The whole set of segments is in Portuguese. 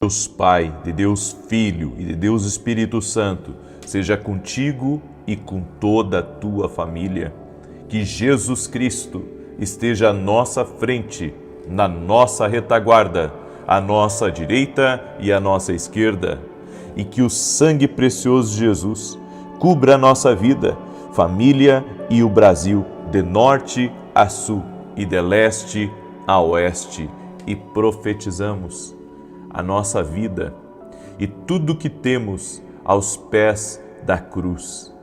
Deus Pai, de Deus Filho e de Deus Espírito Santo, seja contigo e com toda a tua família. Que Jesus Cristo esteja à nossa frente, na nossa retaguarda, à nossa direita e à nossa esquerda. E que o sangue precioso de Jesus cubra a nossa vida, família e o Brasil, de norte a sul e de leste a oeste. E profetizamos a nossa vida e tudo que temos aos pés da cruz.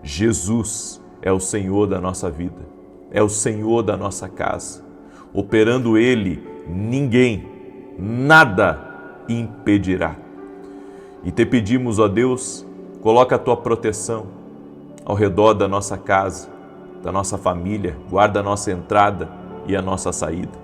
Jesus é o Senhor da nossa vida, é o Senhor da nossa casa. Operando Ele, ninguém, nada impedirá. E te pedimos, ó Deus, coloca a Tua proteção ao redor da nossa casa, da nossa família, guarda a nossa entrada e a nossa saída.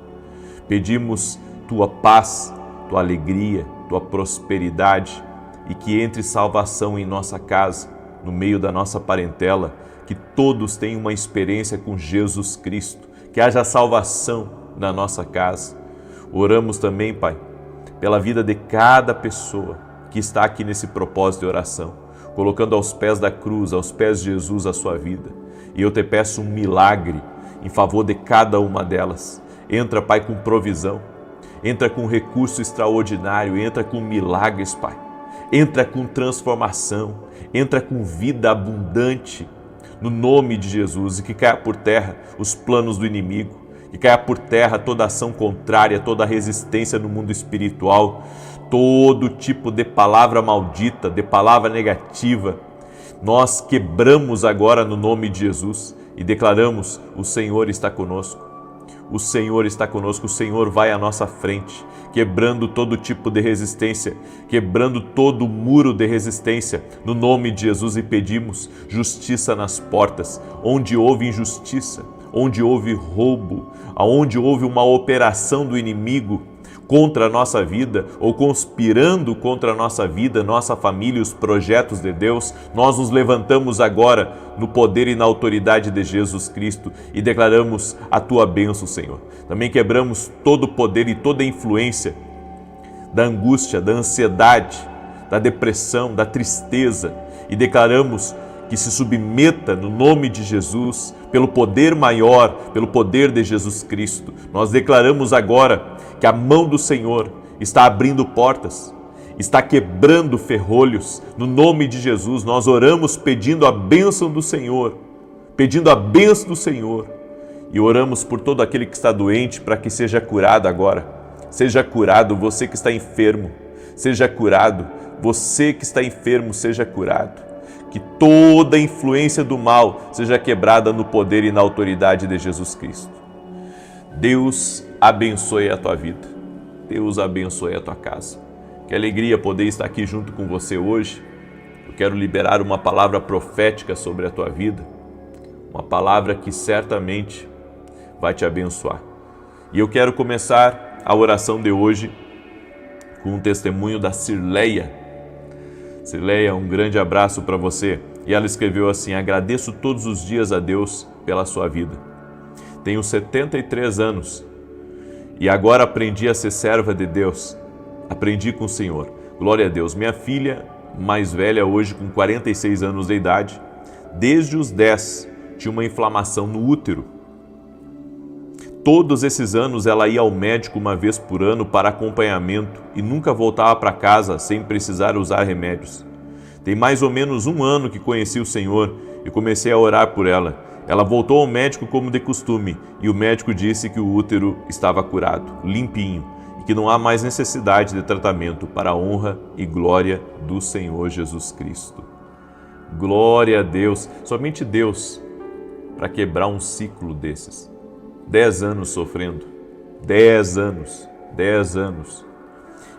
Pedimos Tua paz, Tua alegria, Tua prosperidade e que entre salvação em nossa casa, no meio da nossa parentela, que todos tenham uma experiência com Jesus Cristo, que haja salvação na nossa casa. Oramos também, Pai, pela vida de cada pessoa que está aqui nesse propósito de oração, colocando aos pés da cruz, aos pés de Jesus a sua vida. E eu te peço um milagre em favor de cada uma delas. Entra, Pai, com provisão. Entra com recurso extraordinário, entra com milagres, Pai. Entra com transformação, entra com vida abundante, no nome de Jesus, e que caia por terra os planos do inimigo, que caia por terra toda ação contrária, toda resistência no mundo espiritual, todo tipo de palavra maldita, de palavra negativa. Nós quebramos agora no nome de Jesus e declaramos: o Senhor está conosco. O Senhor está conosco, o Senhor vai à nossa frente, quebrando todo tipo de resistência, quebrando todo muro de resistência, no nome de Jesus, e pedimos justiça nas portas, onde houve injustiça, onde houve roubo, aonde houve uma operação do inimigo contra a nossa vida ou conspirando contra a nossa vida, nossa família e os projetos de Deus, nós nos levantamos agora no poder e na autoridade de Jesus Cristo e declaramos a Tua bênção, Senhor. Também quebramos todo o poder e toda a influência da angústia, da ansiedade, da depressão, da tristeza e declaramos que se submeta no nome de Jesus, pelo poder maior, pelo poder de Jesus Cristo. Nós declaramos agora que a mão do Senhor está abrindo portas, está quebrando ferrolhos. No nome de Jesus, nós oramos pedindo a bênção do Senhor, pedindo a bênção do Senhor. E oramos por todo aquele que está doente para que seja curado agora. Seja curado você que está enfermo, seja curado. Você que está enfermo, seja curado. Que toda influência do mal seja quebrada no poder e na autoridade de Jesus Cristo. Deus abençoe a tua vida. Deus abençoe a tua casa. Que alegria poder estar aqui junto com você hoje. Eu quero liberar uma palavra profética sobre a tua vida. Uma palavra que certamente vai te abençoar. E eu quero começar a oração de hoje com um testemunho da Cirleia. Cirleia, um grande abraço para você. E ela escreveu assim: agradeço todos os dias a Deus pela sua vida. Tenho 73 anos e agora aprendi a ser serva de Deus. Aprendi com o Senhor. Glória a Deus. Minha filha mais velha, hoje com 46 anos de idade, desde os 10 tinha uma inflamação no útero. Todos esses anos ela ia ao médico uma vez por ano para acompanhamento e nunca voltava para casa sem precisar usar remédios. Tem mais ou menos um ano que conheci o Senhor e comecei a orar por ela. Ela voltou ao médico como de costume e o médico disse que o útero estava curado, limpinho, e que não há mais necessidade de tratamento, para a honra e glória do Senhor Jesus Cristo. Glória a Deus, somente Deus, para quebrar um ciclo desses. 10 anos sofrendo, 10 anos.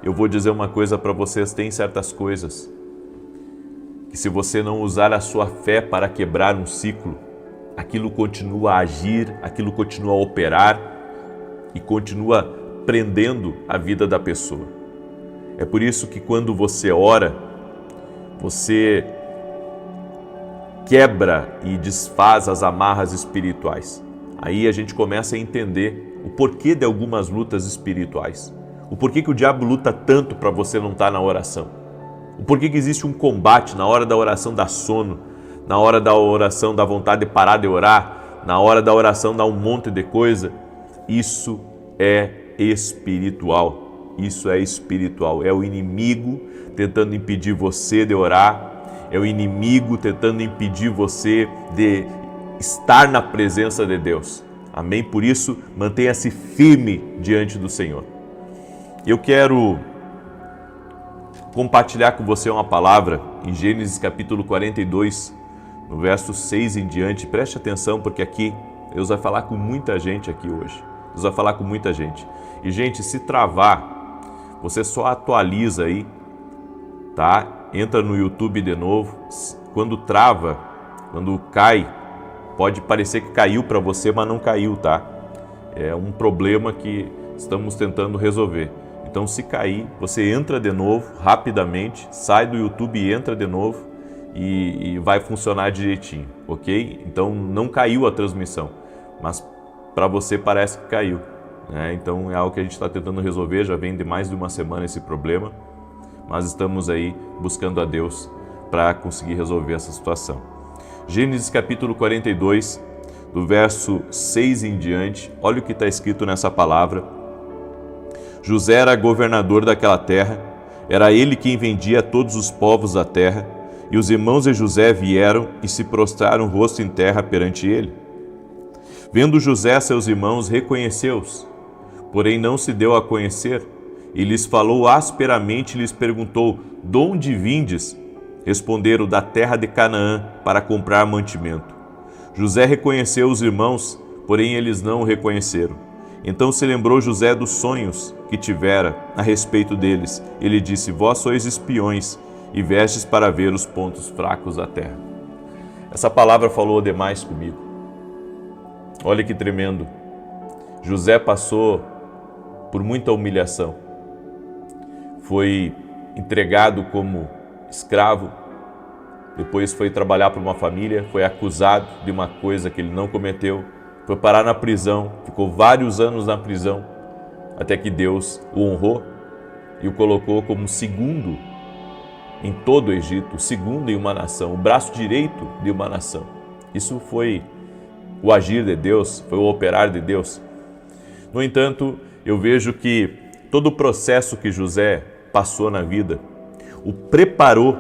Eu vou dizer uma coisa para vocês, tem certas coisas que se você não usar a sua fé para quebrar um ciclo, aquilo continua a agir, aquilo continua a operar e continua prendendo a vida da pessoa. É por isso que quando você ora, você quebra e desfaz as amarras espirituais. Aí a gente começa a entender o porquê de algumas lutas espirituais, O porquê que o diabo luta tanto para você não estar na oração. O porquê que existe um combate na hora da oração dá sono, na hora da oração dá vontade de parar de orar, na hora da oração dá um monte de coisa. Isso é espiritual. Isso é espiritual. É o inimigo tentando impedir você de orar. É o inimigo tentando impedir você de estar na presença de Deus. Amém? Por isso, mantenha-se firme diante do Senhor. Eu quero compartilhar com você uma palavra em Gênesis capítulo 42, no verso 6 em diante. Preste atenção, porque aqui Deus vai falar com muita gente aqui hoje. Deus vai falar com muita gente. E, gente, se travar, você só atualiza aí, tá? Entra no YouTube de novo. Quando trava, quando cai, pode parecer que caiu para você, mas não caiu, tá? É um problema que estamos tentando resolver. Então, se cair, você entra de novo, rapidamente, sai do YouTube e entra de novo e vai funcionar direitinho, ok? Então, não caiu a transmissão, mas para você parece que caiu, né? Então, é algo que a gente está tentando resolver, já vem de mais de uma semana esse problema, mas estamos aí buscando a Deus para conseguir resolver essa situação. Gênesis capítulo 42, do verso 6 em diante, olha o que está escrito nessa palavra. José era governador daquela terra, era ele quem vendia a todos os povos da terra, e os irmãos de José vieram e se prostraram rosto em terra perante ele. Vendo José seus irmãos, reconheceu-os, porém não se deu a conhecer, e lhes falou asperamente e lhes perguntou: de onde vindes? Responderam: da terra de Canaã, para comprar mantimento. José reconheceu os irmãos, porém eles não o reconheceram. Então se lembrou José dos sonhos que tivera a respeito deles. Ele disse: vós sois espiões e vestes para ver os pontos fracos da terra. Essa palavra falou demais comigo. Olha que tremendo. José passou por muita humilhação. Foi entregado como escravo. Depois foi trabalhar para uma família. Foi acusado de uma coisa que ele não cometeu. Foi parar na prisão, ficou vários anos na prisão, até que Deus o honrou e o colocou como segundo em todo o Egito, segundo em uma nação, o braço direito de uma nação. Isso foi o agir de Deus, foi o operar de Deus. No entanto, eu vejo que todo o processo que José passou na vida, o preparou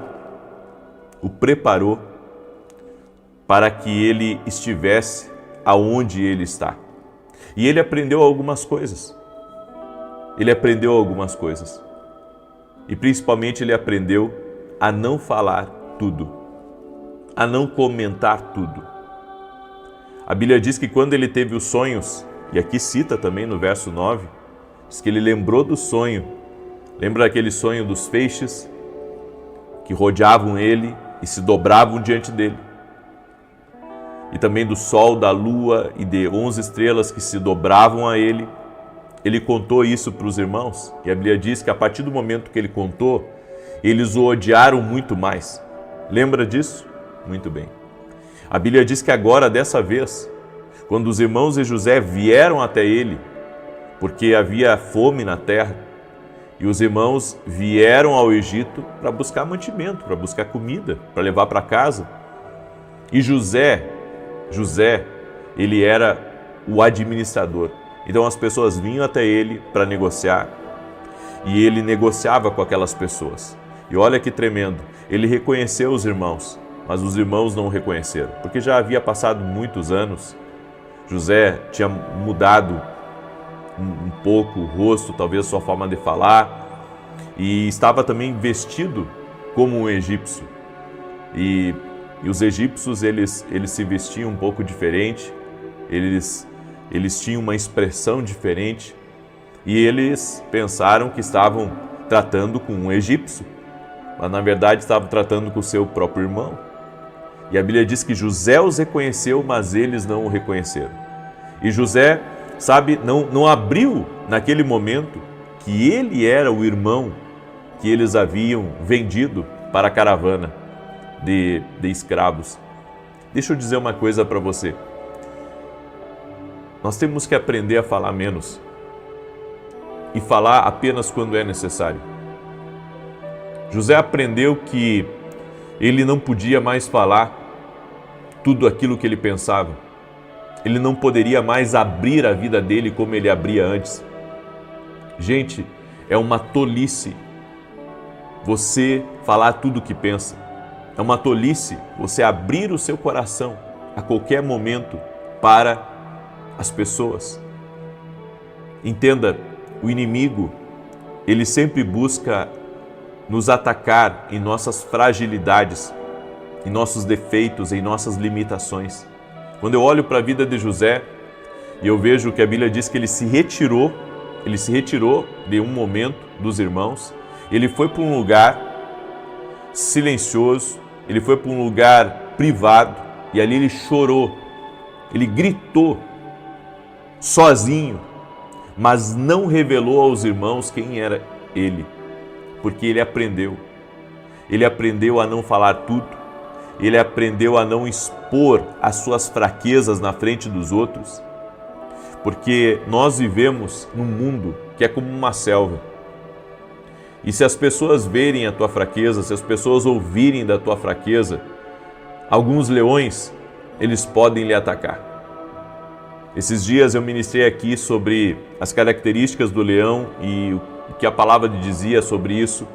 para que ele estivesse aonde ele está. E ele aprendeu algumas coisas. E principalmente ele aprendeu a não falar tudo, a não comentar tudo. A Bíblia diz que quando ele teve os sonhos, e aqui cita também no verso 9, diz que ele lembrou do sonho. Lembra daquele sonho dos feixes que rodeavam ele e se dobravam diante dele? E também do sol, da lua e de 11 estrelas que se dobravam a ele. Ele contou isso para os irmãos, e a Bíblia diz que a partir do momento que ele contou, eles o odiaram muito mais. Lembra disso? Muito bem. A Bíblia diz que agora, dessa vez, quando os irmãos de José vieram até ele, porque havia fome na terra, e os irmãos vieram ao Egito para buscar mantimento, para buscar comida, para levar para casa. E José, ele era o administrador. Então as pessoas vinham até ele para negociar e ele negociava com aquelas pessoas. E olha que tremendo, ele reconheceu os irmãos, mas os irmãos não o reconheceram, porque já havia passado muitos anos. José tinha mudado um pouco o rosto, talvez sua forma de falar, e estava também vestido como um egípcio. E os egípcios, eles se vestiam um pouco diferente, eles tinham uma expressão diferente, e eles pensaram que estavam tratando com um egípcio, mas na verdade estavam tratando com o seu próprio irmão. E a Bíblia diz que José os reconheceu, mas eles não o reconheceram. E José, não abriu naquele momento que ele era o irmão que eles haviam vendido para a caravana de escravos. Deixa eu dizer uma coisa para você. Nós temos que aprender a falar menos. e falar apenas quando é necessário. José aprendeu que ele não podia mais falar tudo aquilo que ele pensava. Ele não poderia mais abrir a vida dele como ele abria antes. Gente, é uma tolice você falar tudo o que pensa. É uma tolice você abrir o seu coração a qualquer momento para as pessoas. Entenda, o inimigo, ele sempre busca nos atacar em nossas fragilidades, em nossos defeitos, em nossas limitações. Quando eu olho para a vida de José e eu vejo que a Bíblia diz que ele se retirou de um momento dos irmãos, ele foi para um lugar silencioso, ele foi para um lugar privado e ali ele chorou, ele gritou sozinho, mas não revelou aos irmãos quem era ele, porque ele aprendeu a não falar tudo, ele aprendeu a não expor as suas fraquezas na frente dos outros, porque nós vivemos num mundo que é como uma selva. E se as pessoas verem a tua fraqueza, se as pessoas ouvirem da tua fraqueza, alguns leões, eles podem lhe atacar. Esses dias eu ministrei aqui sobre as características do leão e o que a palavra dizia sobre isso.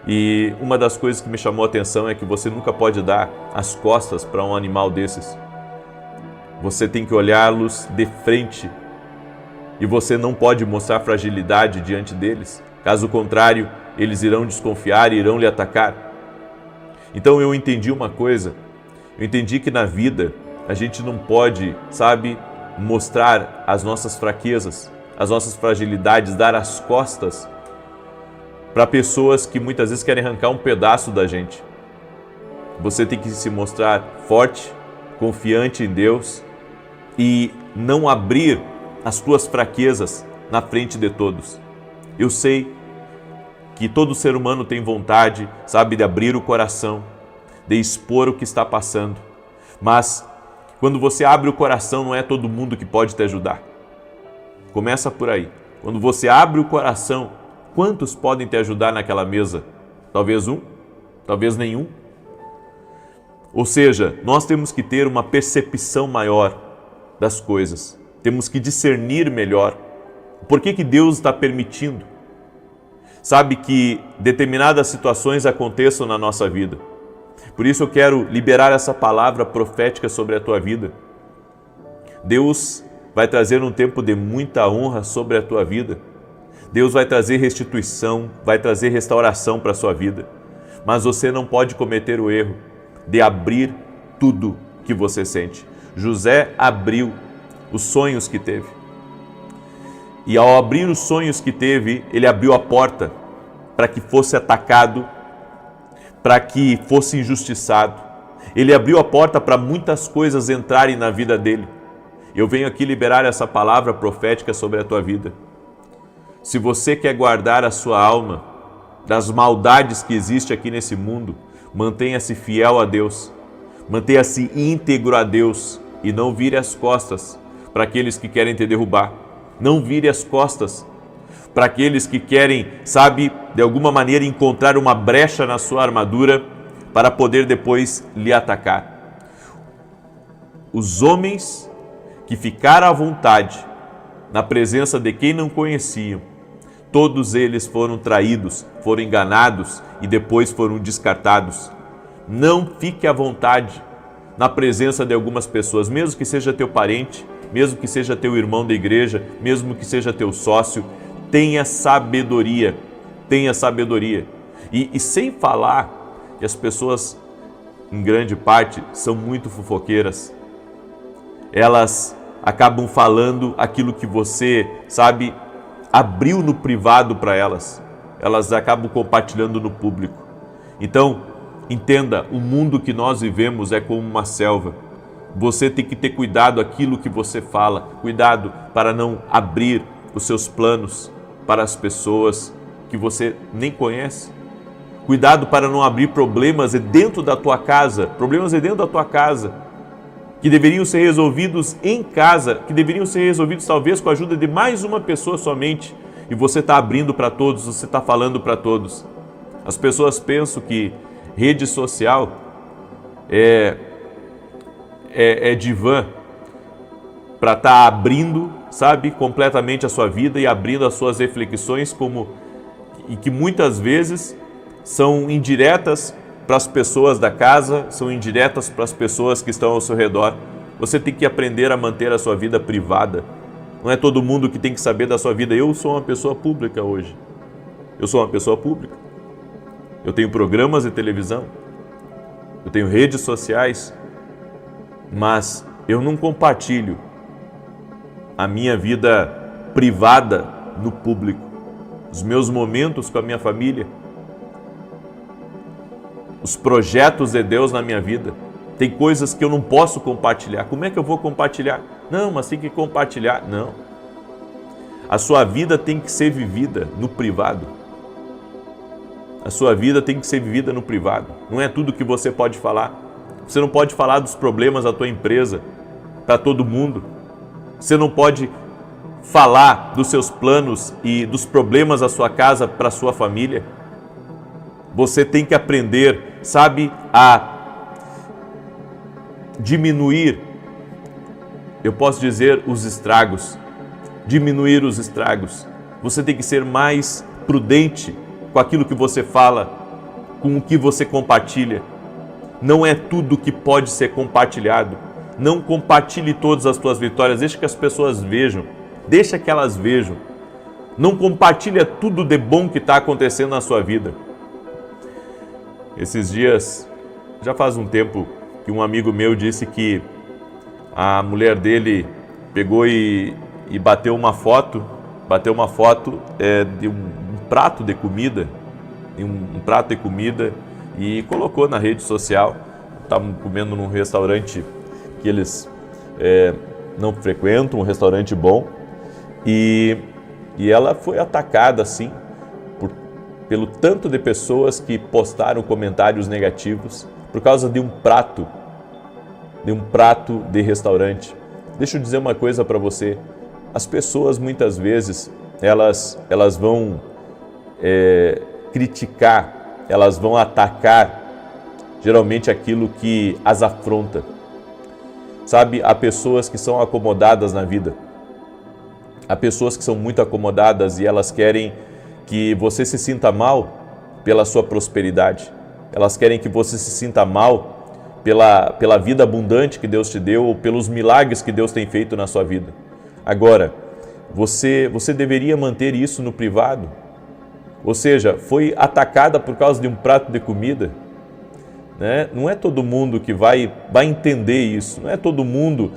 E uma das coisas que me chamou a atenção é que você nunca pode dar as costas para um animal desses. Você tem que olhá-los de frente e você não pode mostrar fragilidade diante deles. Caso contrário, eles irão desconfiar e irão lhe atacar. Então eu entendi uma coisa, eu entendi que na vida a gente não pode, mostrar as nossas fraquezas, as nossas fragilidades, dar as costas para pessoas que muitas vezes querem arrancar um pedaço da gente. Você tem que se mostrar forte, confiante em Deus e não abrir as tuas fraquezas na frente de todos. Eu sei que todo ser humano tem vontade, de abrir o coração, de expor o que está passando, mas quando você abre o coração, não é todo mundo que pode te ajudar. Começa por aí. Quando você abre o coração, quantos podem te ajudar naquela mesa? Talvez um, talvez nenhum. Ou seja, nós temos que ter uma percepção maior das coisas. Temos que discernir melhor. Por que Deus está permitindo? Sabe que determinadas situações aconteçam na nossa vida. Por isso eu quero liberar essa palavra profética sobre a tua vida. Deus vai trazer um tempo de muita honra sobre a tua vida. Deus vai trazer restituição, vai trazer restauração para a sua vida. Mas você não pode cometer o erro de abrir tudo que você sente. José abriu os sonhos que teve. E ao abrir os sonhos que teve, ele abriu a porta para que fosse atacado, para que fosse injustiçado. Ele abriu a porta para muitas coisas entrarem na vida dele. Eu venho aqui liberar essa palavra profética sobre a tua vida. Se você quer guardar a sua alma das maldades que existem aqui nesse mundo, mantenha-se fiel a Deus, mantenha-se íntegro a Deus e não vire as costas para aqueles que querem te derrubar. Não vire as costas para aqueles que querem, de alguma maneira encontrar uma brecha na sua armadura para poder depois lhe atacar. Os homens que ficaram à vontade na presença de quem não conheciam, todos eles foram traídos, foram enganados e depois foram descartados. Não fique à vontade na presença de algumas pessoas, mesmo que seja teu parente, mesmo que seja teu irmão da igreja, mesmo que seja teu sócio. Tenha sabedoria, tenha sabedoria. E sem falar que as pessoas, em grande parte, são muito fofoqueiras. Elas acabam falando aquilo que você, abriu no privado para elas. Elas acabam compartilhando no público. Então, entenda, o mundo que nós vivemos é como uma selva. Você tem que ter cuidado aquilo que você fala, cuidado para não abrir os seus planos para as pessoas que você nem conhece. Cuidado para não abrir problemas dentro da tua casa, que deveriam ser resolvidos em casa, que deveriam ser resolvidos talvez com a ajuda de mais uma pessoa somente, e você está abrindo para todos, você está falando para todos. As pessoas pensam que rede social é divã para estar abrindo, sabe, completamente a sua vida e abrindo as suas reflexões, e que muitas vezes são indiretas para as pessoas da casa, são indiretas para as pessoas que estão ao seu redor. Você tem que aprender a manter a sua vida privada. Não é todo mundo que tem que saber da sua vida. Eu sou uma pessoa pública hoje. Eu sou uma pessoa pública. Eu tenho programas de televisão, eu tenho redes sociais, mas eu não compartilho a minha vida privada no público, os meus momentos com a minha família, os projetos de Deus na minha vida. Tem coisas que eu não posso compartilhar. Como é que eu vou compartilhar? Não, mas tem que compartilhar. Não. A sua vida tem que ser vivida no privado. A sua vida tem que ser vivida no privado. Não é tudo que você pode falar. Você não pode falar dos problemas da tua empresa para todo mundo. Você não pode falar dos seus planos e dos problemas da sua casa para a sua família. Você tem que aprender, sabe, a diminuir, eu posso dizer, os estragos. Diminuir os estragos. Você tem que ser mais prudente com aquilo que você fala, com o que você compartilha. Não é tudo que pode ser compartilhado. Não compartilhe todas as tuas vitórias, deixa que as pessoas vejam. Deixa que elas vejam. Não compartilha tudo de bom que está acontecendo na sua vida. Esses dias, já faz um tempo, que um amigo meu disse que a mulher dele pegou e bateu uma foto de um prato de comida, e colocou na rede social. Estavam comendo num restaurante que eles não frequentam, um restaurante bom, e ela foi atacada assim pelo tanto de pessoas que postaram comentários negativos por causa de um prato de restaurante. Deixa eu dizer uma coisa para você. As pessoas muitas vezes elas vão criticar, elas vão atacar geralmente aquilo que as afronta. Sabe, há pessoas que são acomodadas na vida. Há pessoas que são muito acomodadas e elas querem que você se sinta mal pela sua prosperidade. Elas querem que você se sinta mal pela vida abundante que Deus te deu ou pelos milagres que Deus tem feito na sua vida. Agora, você deveria manter isso no privado. Ou seja, foi atacada por causa de um prato de comida, né? Não é todo mundo que vai entender isso. Não é todo mundo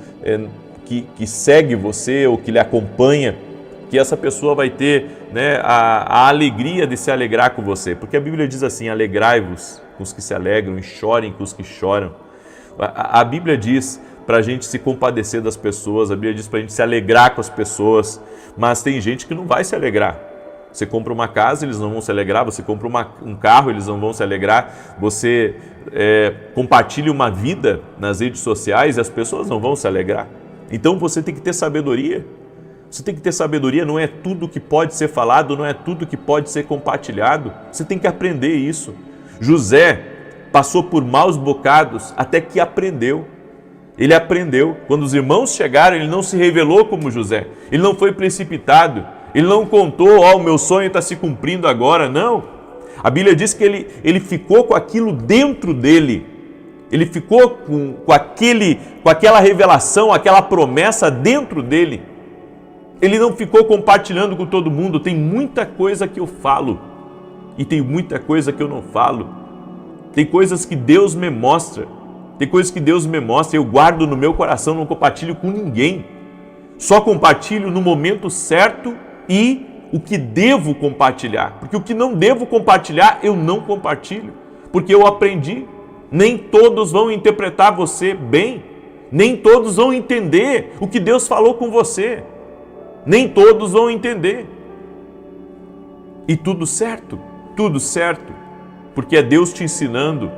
que segue você ou que lhe acompanha que essa pessoa vai ter, né, a alegria de se alegrar com você. Porque a Bíblia diz assim: alegrai-vos com os que se alegram e chorem com os que choram. A Bíblia diz para a gente se compadecer das pessoas, a Bíblia diz para a gente se alegrar com as pessoas, mas tem gente que não vai se alegrar. Você compra uma casa, eles não vão se alegrar. Você compra um carro, eles não vão se alegrar. Você compartilha uma vida nas redes sociais e as pessoas não vão se alegrar. Então você tem que ter sabedoria. Você tem que ter sabedoria, não é tudo que pode ser falado, não é tudo que pode ser compartilhado. Você tem que aprender isso. José passou por maus bocados até que aprendeu. Ele aprendeu. Quando os irmãos chegaram, ele não se revelou como José. Ele não foi precipitado. Ele não contou: ó, o meu sonho está se cumprindo agora. Não. A Bíblia diz que ele ficou com aquilo dentro dele. Ele ficou com aquela revelação, aquela promessa dentro dele. Ele não ficou compartilhando com todo mundo. Tem muita coisa que eu falo e tem muita coisa que eu não falo. Tem coisas que Deus me mostra. Tem coisas que Deus me mostra, eu guardo no meu coração, não compartilho com ninguém. Só compartilho no momento certo e o que devo compartilhar. Porque o que não devo compartilhar, eu não compartilho. Porque eu aprendi. Nem todos vão interpretar você bem. Nem todos vão entender o que Deus falou com você. Nem todos vão entender. E tudo certo, porque é Deus te ensinando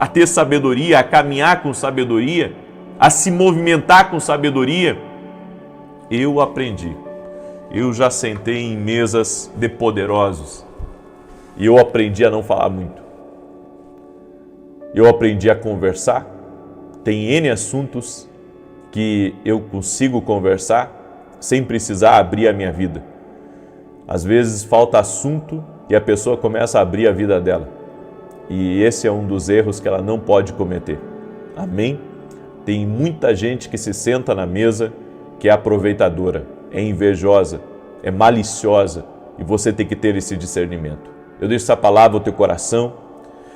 a ter sabedoria, a caminhar com sabedoria, a se movimentar com sabedoria. Eu aprendi eu já sentei em mesas de poderosos e eu aprendi a não falar muito. Eu aprendi a conversar. Tem N assuntos que eu consigo conversar sem precisar abrir a minha vida. Às vezes falta assunto e a pessoa começa a abrir a vida dela. E esse é um dos erros que ela não pode cometer. Amém? Tem muita gente que se senta na mesa que é aproveitadora, é invejosa, é maliciosa, e você tem que ter esse discernimento. Eu deixo essa palavra ao teu coração.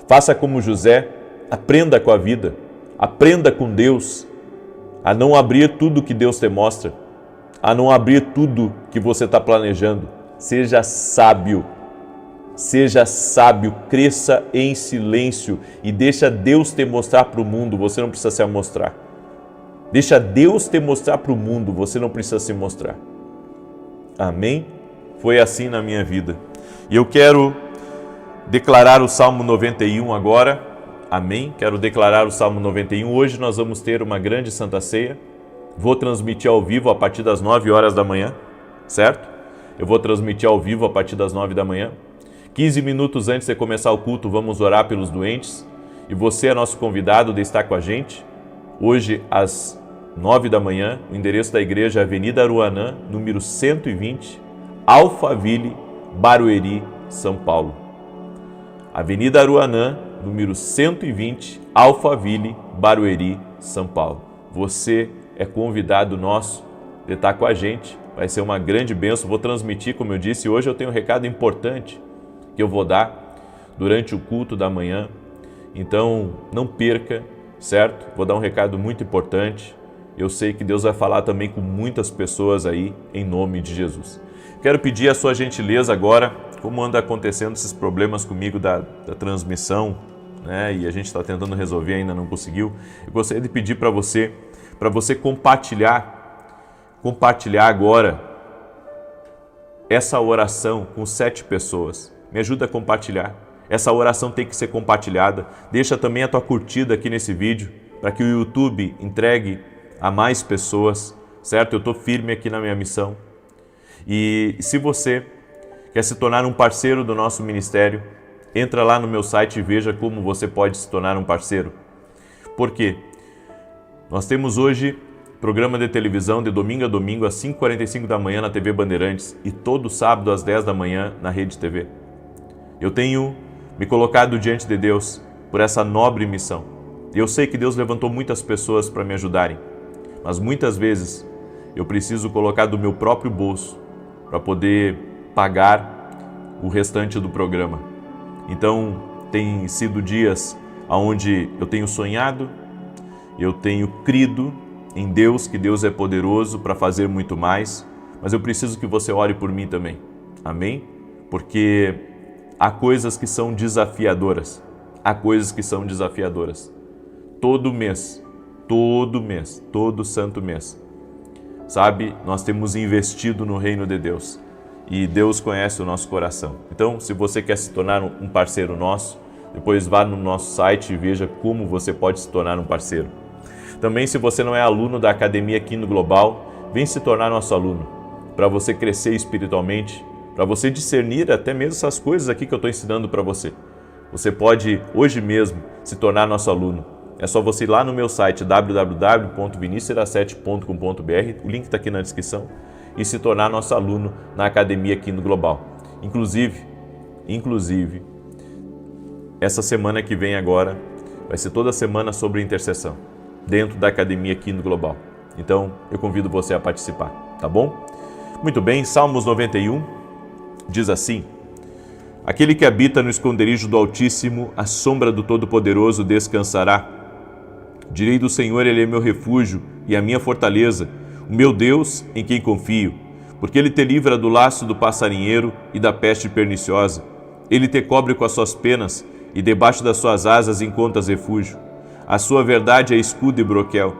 Faça como José, aprenda com a vida, aprenda com Deus a não abrir tudo que Deus te mostra, a não abrir tudo que você está planejando. Seja sábio, cresça em silêncio e deixa Deus te mostrar para o mundo, você não precisa se mostrar. Deixa Deus te mostrar para o mundo, você não precisa se mostrar. Amém? Foi assim na minha vida. E eu quero declarar o Salmo 91 agora. Amém? Quero declarar o Salmo 91. Hoje nós vamos ter uma grande Santa Ceia. Vou transmitir ao vivo a partir das 9 horas da manhã, certo? Eu vou transmitir ao vivo a partir das 9 da manhã. 15 minutos antes de começar o culto, vamos orar pelos doentes. E você é nosso convidado de estar com a gente. Hoje, às 9 da manhã, o endereço da igreja é Avenida Aruanã, número 120, Alphaville, Barueri, São Paulo. Avenida Aruanã, número 120, Alphaville, Barueri, São Paulo. Você é convidado nosso de estar com a gente. Vai ser uma grande bênção. Vou transmitir, como eu disse, hoje eu tenho um recado importante que eu vou dar durante o culto da manhã. Então, não perca, certo? Vou dar um recado muito importante. Eu sei que Deus vai falar também com muitas pessoas aí, em nome de Jesus. Quero pedir a sua gentileza agora, como anda acontecendo esses problemas comigo da transmissão, né? E a gente está tentando resolver, ainda não conseguiu. Eu gostaria de pedir para você compartilhar agora essa oração com 7 pessoas. Me ajuda a compartilhar. Essa oração tem que ser compartilhada. Deixa também a tua curtida aqui nesse vídeo, para que o YouTube entregue a mais pessoas, certo? Eu estou firme aqui na minha missão. E se você quer se tornar um parceiro do nosso ministério, entra lá no meu site e veja como você pode se tornar um parceiro. Por quê? Nós temos hoje programa de televisão de domingo a domingo às 5h45 da manhã na TV Bandeirantes e todo sábado às 10 da manhã na Rede TV. Eu tenho me colocado diante de Deus por essa nobre missão. Eu sei que Deus levantou muitas pessoas para me ajudarem, mas muitas vezes eu preciso colocar do meu próprio bolso para poder pagar o restante do programa. Então, tem sido dias onde eu tenho sonhado, eu tenho crido em Deus, que Deus é poderoso para fazer muito mais, mas eu preciso que você ore por mim também. Amém? Porque há coisas que são desafiadoras. Há coisas que são desafiadoras. Todo mês, todo santo mês. Sabe, nós temos investido no reino de Deus e Deus conhece o nosso coração. Então, se você quer se tornar um parceiro nosso, depois vá no nosso site e veja como você pode se tornar um parceiro. Também, se você não é aluno da Academia Quino Global, vem se tornar nosso aluno, para você crescer espiritualmente, para você discernir até mesmo essas coisas aqui que eu estou ensinando para você. Você pode, hoje mesmo, se tornar nosso aluno. É só você ir lá no meu site www.vinicius7.com.br, o link está aqui na descrição, e se tornar nosso aluno na Academia Quino Global. Inclusive, essa semana que vem agora, vai ser toda semana sobre intercessão, dentro da Academia Quino Global. Então, eu convido você a participar, tá bom? Muito bem, Salmos 91 diz assim: Aquele que habita no esconderijo do Altíssimo, à sombra do Todo-Poderoso descansará. Direi do Senhor, Ele é meu refúgio e a minha fortaleza, o meu Deus em quem confio, porque Ele te livra do laço do passarinheiro e da peste perniciosa. Ele te cobre com as suas penas e debaixo das suas asas encontras refúgio. A sua verdade é escudo e broquel.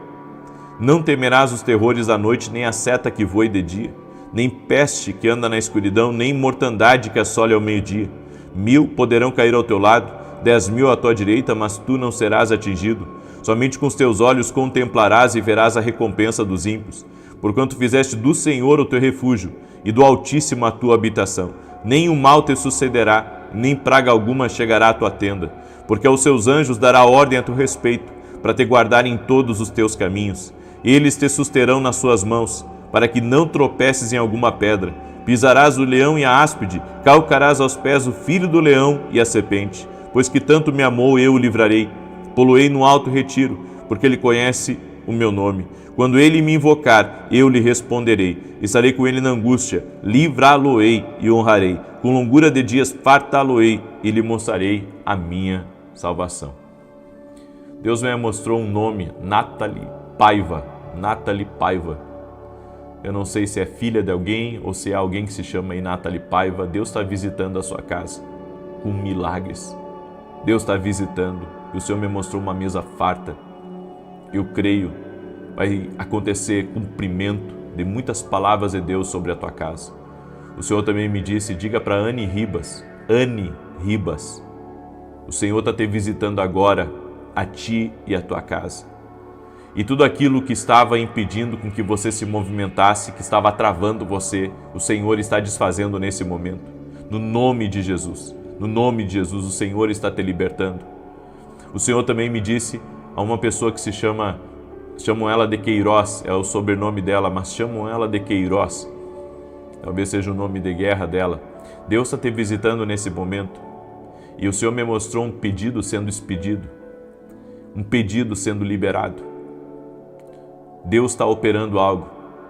Não temerás os terrores da noite, nem a seta que voe de dia, nem peste que anda na escuridão, nem mortandade que assole ao meio-dia. 1000 poderão cair ao teu lado, 10.000 à tua direita, mas tu não serás atingido. Somente com os teus olhos contemplarás e verás a recompensa dos ímpios, porquanto fizeste do Senhor o teu refúgio e do Altíssimo a tua habitação. Nenhum mal te sucederá, nem praga alguma chegará à tua tenda, porque aos seus anjos dará ordem a teu respeito, para te guardarem em todos os teus caminhos. Eles te susterão nas suas mãos, para que não tropeces em alguma pedra. Pisarás o leão e a áspide, calcarás aos pés o filho do leão e a serpente. Pois que tanto me amou, eu o livrarei. Poloei no alto retiro, porque ele conhece o meu nome. Quando ele me invocar, eu lhe responderei. Estarei com ele na angústia, livrá-lo-ei e honrarei. Com longura de dias fartá-lo-ei e lhe mostrarei a minha salvação. Deus me mostrou um nome, Nathalie Paiva. Nathalie Paiva. Eu não sei se é filha de alguém ou se é alguém que se chama aí Nathalie Paiva. Deus está visitando a sua casa com milagres. Deus está visitando e o Senhor me mostrou uma mesa farta. Eu creio, vai acontecer cumprimento de muitas palavras de Deus sobre a tua casa. O Senhor também me disse, diga para Anne Ribas, o Senhor está te visitando agora, a ti e a tua casa. E tudo aquilo que estava impedindo com que você se movimentasse, que estava travando você, o Senhor está desfazendo nesse momento. No nome de Jesus, o Senhor está te libertando. O Senhor também me disse a uma pessoa que se chamam ela de Queiroz, é o sobrenome dela, mas chamam ela de Queiroz. Talvez seja o nome de guerra dela. Deus está te visitando nesse momento. E o Senhor me mostrou um pedido sendo expedido, um pedido sendo liberado. Deus está operando algo,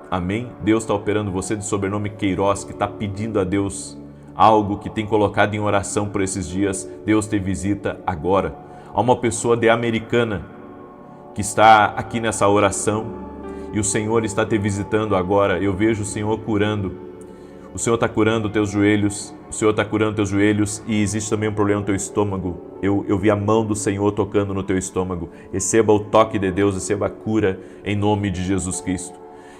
amém? Deus está operando você de sobrenome Queiroz, que está pedindo a Deus algo, que tem colocado em oração por esses dias. Deus te visita agora. Há uma pessoa de Americana que está aqui nessa oração e o Senhor está te visitando agora. Eu vejo o Senhor curando. O Senhor está curando teus joelhos, e existe também um problema no teu estômago. Eu vi a mão do Senhor tocando no teu estômago. Receba o toque de Deus, receba a cura em nome de Jesus Cristo.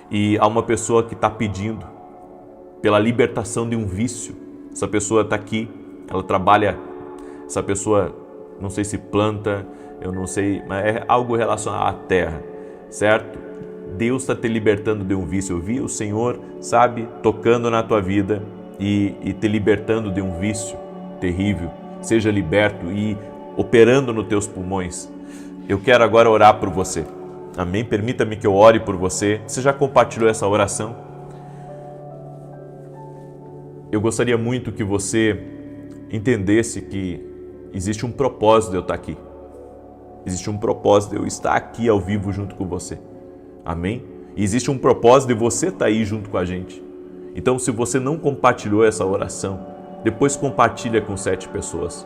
E há uma pessoa que está pedindo pela libertação de um vício. Essa pessoa está aqui, ela trabalha, essa pessoa, não sei se planta, eu não sei, mas é algo relacionado à terra, certo? Deus está te libertando de um vício. Eu vi o Senhor, sabe, tocando na tua vida e te libertando de um vício terrível. Seja liberto e operando nos teus pulmões. Eu quero agora orar por você. Amém? Permita-me que eu ore por você. Você já compartilhou essa oração? Eu gostaria muito que você entendesse que existe um propósito de eu estar aqui. Existe um propósito de eu estar aqui ao vivo junto com você. Amém? E existe um propósito de você estar aí junto com a gente. Então, se você não compartilhou essa oração, depois compartilha com 7 pessoas.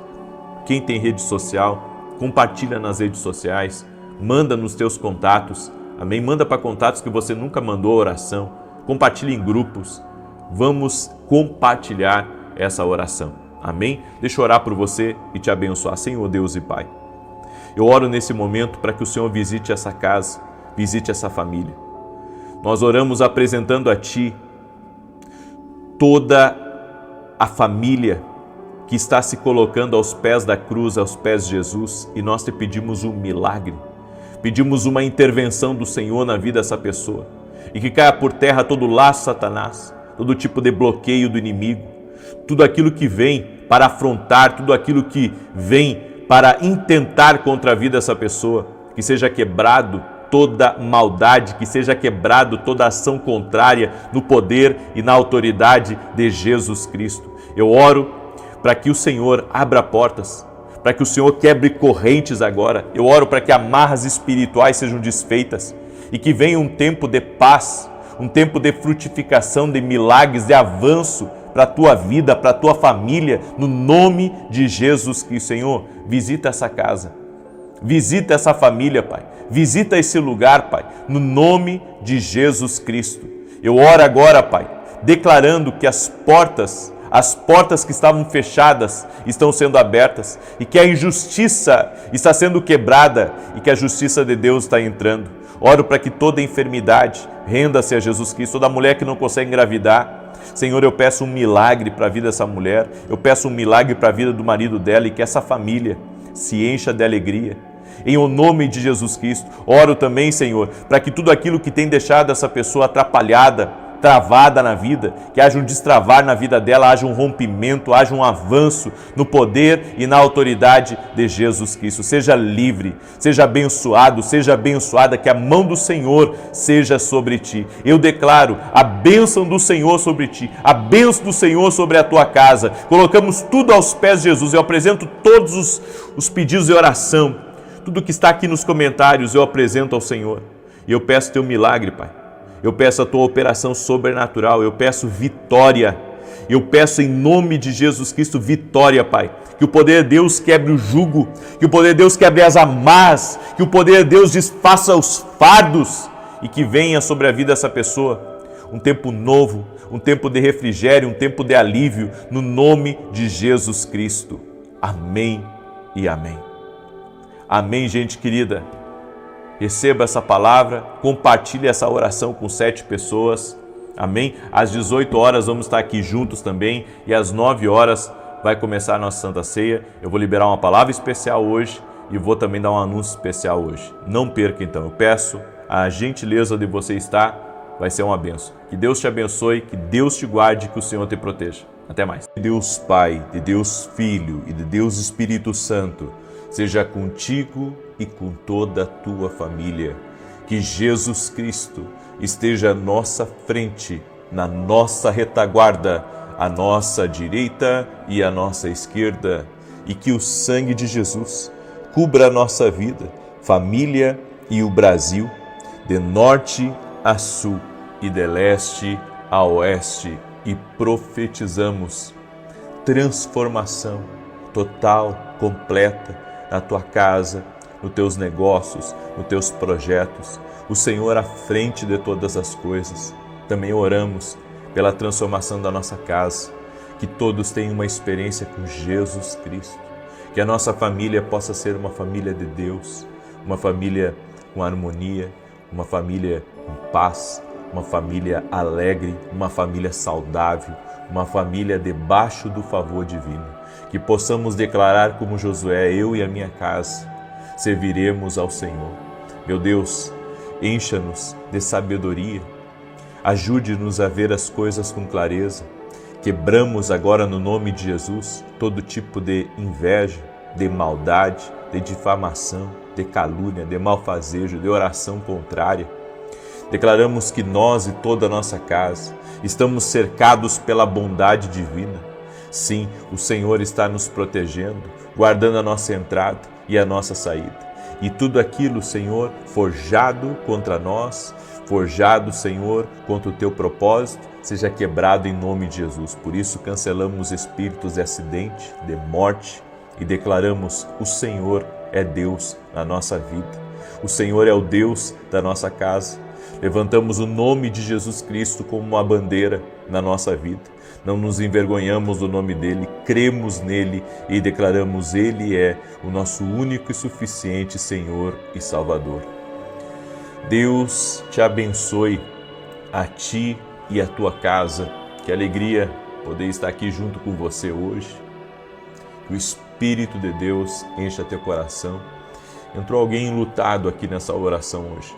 Quem tem rede social, compartilha nas redes sociais, manda nos teus contatos, amém? Manda para contatos que você nunca mandou oração, compartilha em grupos. Vamos compartilhar essa oração, amém? Deixa eu orar por você e te abençoar, Senhor Deus e Pai. Eu oro nesse momento para que o Senhor visite essa casa, visite essa família. Nós oramos apresentando a Ti toda a família que está se colocando aos pés da cruz, aos pés de Jesus, e nós te pedimos um milagre, pedimos uma intervenção do Senhor na vida dessa pessoa, e que caia por terra todo laço Satanás, todo tipo de bloqueio do inimigo, tudo aquilo que vem para afrontar, tudo aquilo que vem para intentar contra a vida dessa pessoa, que seja quebrado toda maldade, que seja quebrado toda ação contrária no poder e na autoridade de Jesus Cristo. Eu oro para que o Senhor abra portas, para que o Senhor quebre correntes agora. Eu oro para que amarras espirituais sejam desfeitas e que venha um tempo de paz, um tempo de frutificação, de milagres, de avanço para a tua vida, para a tua família, no nome de Jesus Cristo. Senhor, visita essa casa, visita essa família, Pai. Visita esse lugar, Pai, no nome de Jesus Cristo. Eu oro agora, Pai, declarando que as portas que estavam fechadas estão sendo abertas e que a injustiça está sendo quebrada e que a justiça de Deus está entrando. Oro para que toda enfermidade renda-se a Jesus Cristo, toda mulher que não consegue engravidar. Senhor, eu peço um milagre para a vida dessa mulher, eu peço um milagre para a vida do marido dela e que essa família se encha de alegria em o nome de Jesus Cristo. Oro também, Senhor, para que tudo aquilo que tem deixado essa pessoa atrapalhada, travada na vida, que haja um destravar na vida dela, haja um rompimento, haja um avanço no poder e na autoridade de Jesus Cristo. Seja livre, seja abençoada, que a mão do Senhor seja sobre ti. Eu declaro a bênção do Senhor sobre ti, a bênção do Senhor sobre a tua casa. Colocamos tudo aos pés de Jesus. Eu apresento todos os pedidos de oração, tudo que está aqui nos comentários eu apresento ao Senhor. E eu peço teu milagre, Pai. Eu peço a tua operação sobrenatural, eu peço vitória, eu peço em nome de Jesus Cristo vitória, Pai. Que o poder de Deus quebre o jugo, que o poder de Deus quebre as amarras, que o poder de Deus desfaça os fardos e que venha sobre a vida dessa pessoa um tempo novo, um tempo de refrigério, um tempo de alívio, no nome de Jesus Cristo. Amém e amém. Amém, gente querida. Receba essa palavra, compartilhe essa oração com 7 pessoas, amém? Às 18 horas vamos estar aqui juntos também e às 9 horas vai começar a nossa Santa Ceia. Eu vou liberar uma palavra especial hoje e vou também dar um anúncio especial hoje. Não perca então, eu peço a gentileza de você estar, vai ser uma bênção. Que Deus te abençoe, que Deus te guarde, que o Senhor te proteja. Até mais. De Deus Pai, de Deus Filho e de Deus Espírito Santo, seja contigo e com toda a tua família. Que Jesus Cristo esteja à nossa frente, na nossa retaguarda, à nossa direita e à nossa esquerda. E que o sangue de Jesus cubra a nossa vida, família e o Brasil, de norte a sul e de leste a oeste. E profetizamos transformação total, completa, na tua casa, nos teus negócios, nos teus projetos. O Senhor à frente de todas as coisas. Também oramos pela transformação da nossa casa, que todos tenham uma experiência com Jesus Cristo, que a nossa família possa ser uma família de Deus, uma família com harmonia, uma família com paz, uma família alegre, uma família saudável, uma família debaixo do favor divino. Que possamos declarar como Josué: eu e a minha casa serviremos ao Senhor. Meu Deus, encha-nos de sabedoria, ajude-nos a ver as coisas com clareza. Quebramos agora no nome de Jesus todo tipo de inveja, de maldade, de difamação, de calúnia, de malfazejo, de oração contrária. Declaramos que nós e toda a nossa casa estamos cercados pela bondade divina. Sim, o Senhor está nos protegendo, guardando a nossa entrada e a nossa saída. E tudo aquilo, Senhor, forjado contra nós, forjado, Senhor, contra o teu propósito, seja quebrado em nome de Jesus. Por isso, cancelamos espíritos de acidente, de morte e declaramos: o Senhor é Deus na nossa vida. O Senhor é o Deus da nossa casa. Levantamos o nome de Jesus Cristo como uma bandeira na nossa vida. Não nos envergonhamos do nome dele, cremos nele e declaramos: ele é o nosso único e suficiente Senhor e Salvador. Deus te abençoe, a ti e a tua casa. Que alegria poder estar aqui junto com você hoje. Que o Espírito de Deus encha teu coração. Entrou alguém enlutado aqui nessa oração hoje.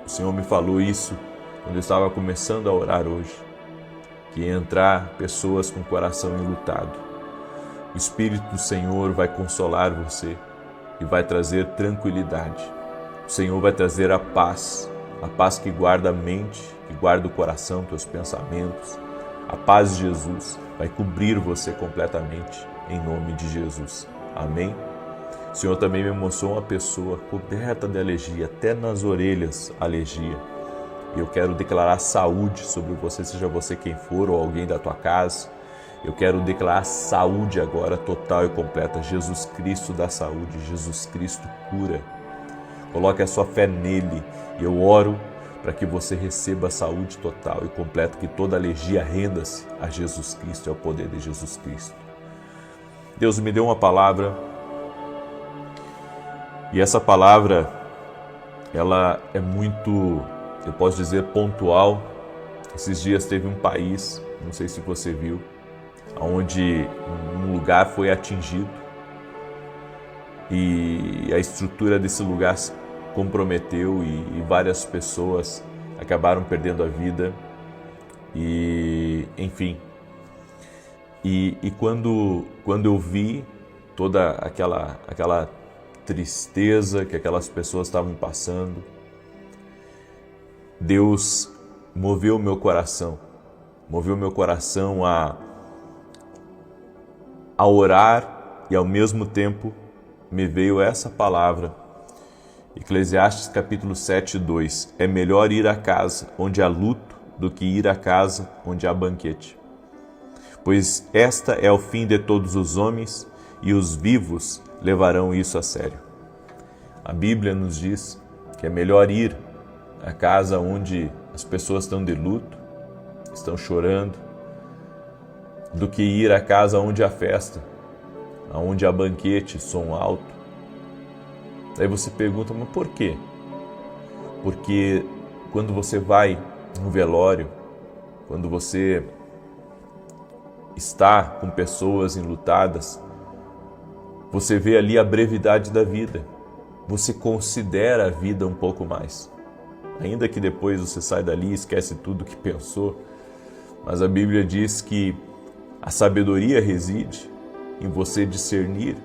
O Senhor me falou isso quando eu estava começando a orar hoje, que ia entrar pessoas com o coração enlutado. O Espírito do Senhor vai consolar você e vai trazer tranquilidade. O Senhor vai trazer a paz que guarda a mente, que guarda o coração, teus pensamentos. A paz de Jesus vai cobrir você completamente, em nome de Jesus. Amém? O Senhor também me mostrou uma pessoa coberta de alergia, até nas orelhas, alergia. E eu quero declarar saúde sobre você, seja você quem for ou alguém da tua casa. Eu quero declarar saúde agora, total e completa. Jesus Cristo dá saúde, Jesus Cristo cura. Coloque a sua fé nele e eu oro para que você receba a saúde total e completa, que toda alergia renda-se a Jesus Cristo e ao poder de Jesus Cristo. Deus me deu uma palavra e essa palavra, ela é muito, eu posso dizer, pontual. Esses dias teve um país, não sei se você viu, onde um lugar foi atingido e a estrutura desse lugar se comprometeu e várias pessoas acabaram perdendo a vida. E enfim, e quando eu vi toda aquela tristeza que aquelas pessoas estavam passando, Deus moveu meu coração a orar, e ao mesmo tempo me veio essa palavra, Eclesiastes capítulo 7:2: é melhor ir à casa onde há luto do que ir à casa onde há banquete, pois esta é o fim de todos os homens, e os vivos levarão isso a sério. A Bíblia nos diz que é melhor ir à casa onde as pessoas estão de luto, estão chorando, do que ir à casa onde há festa, onde há banquete, som alto. Aí você pergunta, mas por quê? Porque quando você vai no velório, quando você está com pessoas enlutadas, você vê ali a brevidade da vida, você considera a vida um pouco mais. Ainda que depois você sai dali e esquece tudo que pensou, mas a Bíblia diz que a sabedoria reside em você discernir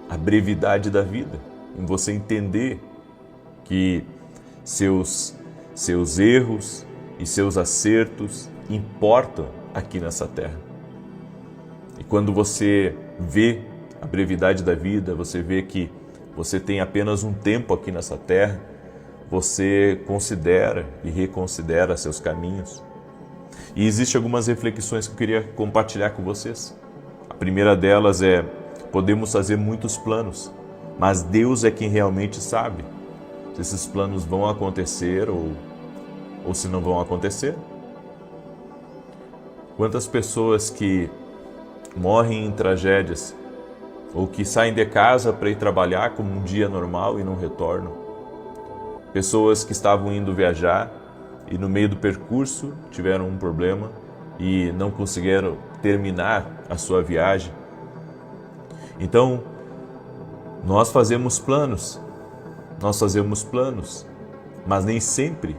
a brevidade da vida, em você entender que seus erros e seus acertos importam aqui nessa terra. E quando você vê a brevidade da vida, você vê que você tem apenas um tempo aqui nessa terra, você considera e reconsidera seus caminhos. E existem algumas reflexões que eu queria compartilhar com vocês. A primeira delas é: podemos fazer muitos planos, mas Deus é quem realmente sabe se esses planos vão acontecer ou se não vão acontecer. Quantas pessoas que morrem em tragédias ou que saem de casa para ir trabalhar como um dia normal e não retornam. Pessoas que estavam indo viajar e no meio do percurso tiveram um problema e não conseguiram terminar a sua viagem. Então, nós fazemos planos, mas nem sempre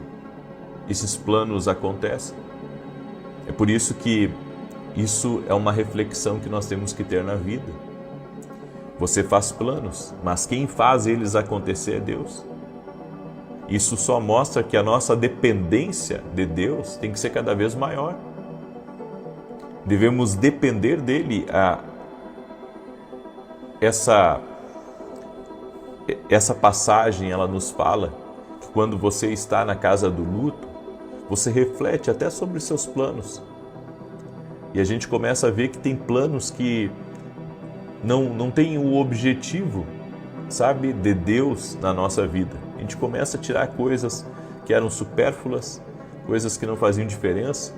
esses planos acontecem. É por isso que isso é uma reflexão que nós temos que ter na vida. Você faz planos, mas quem faz eles acontecer é Deus. Isso só mostra que a nossa dependência de Deus tem que ser cada vez maior. Devemos depender dele. Essa passagem, ela nos fala que quando você está na casa do luto, você reflete até sobre os seus planos. E a gente começa a ver que tem planos que não tem o objetivo, sabe, de Deus na nossa vida. A gente começa a tirar coisas que eram supérfluas, coisas que não faziam diferença,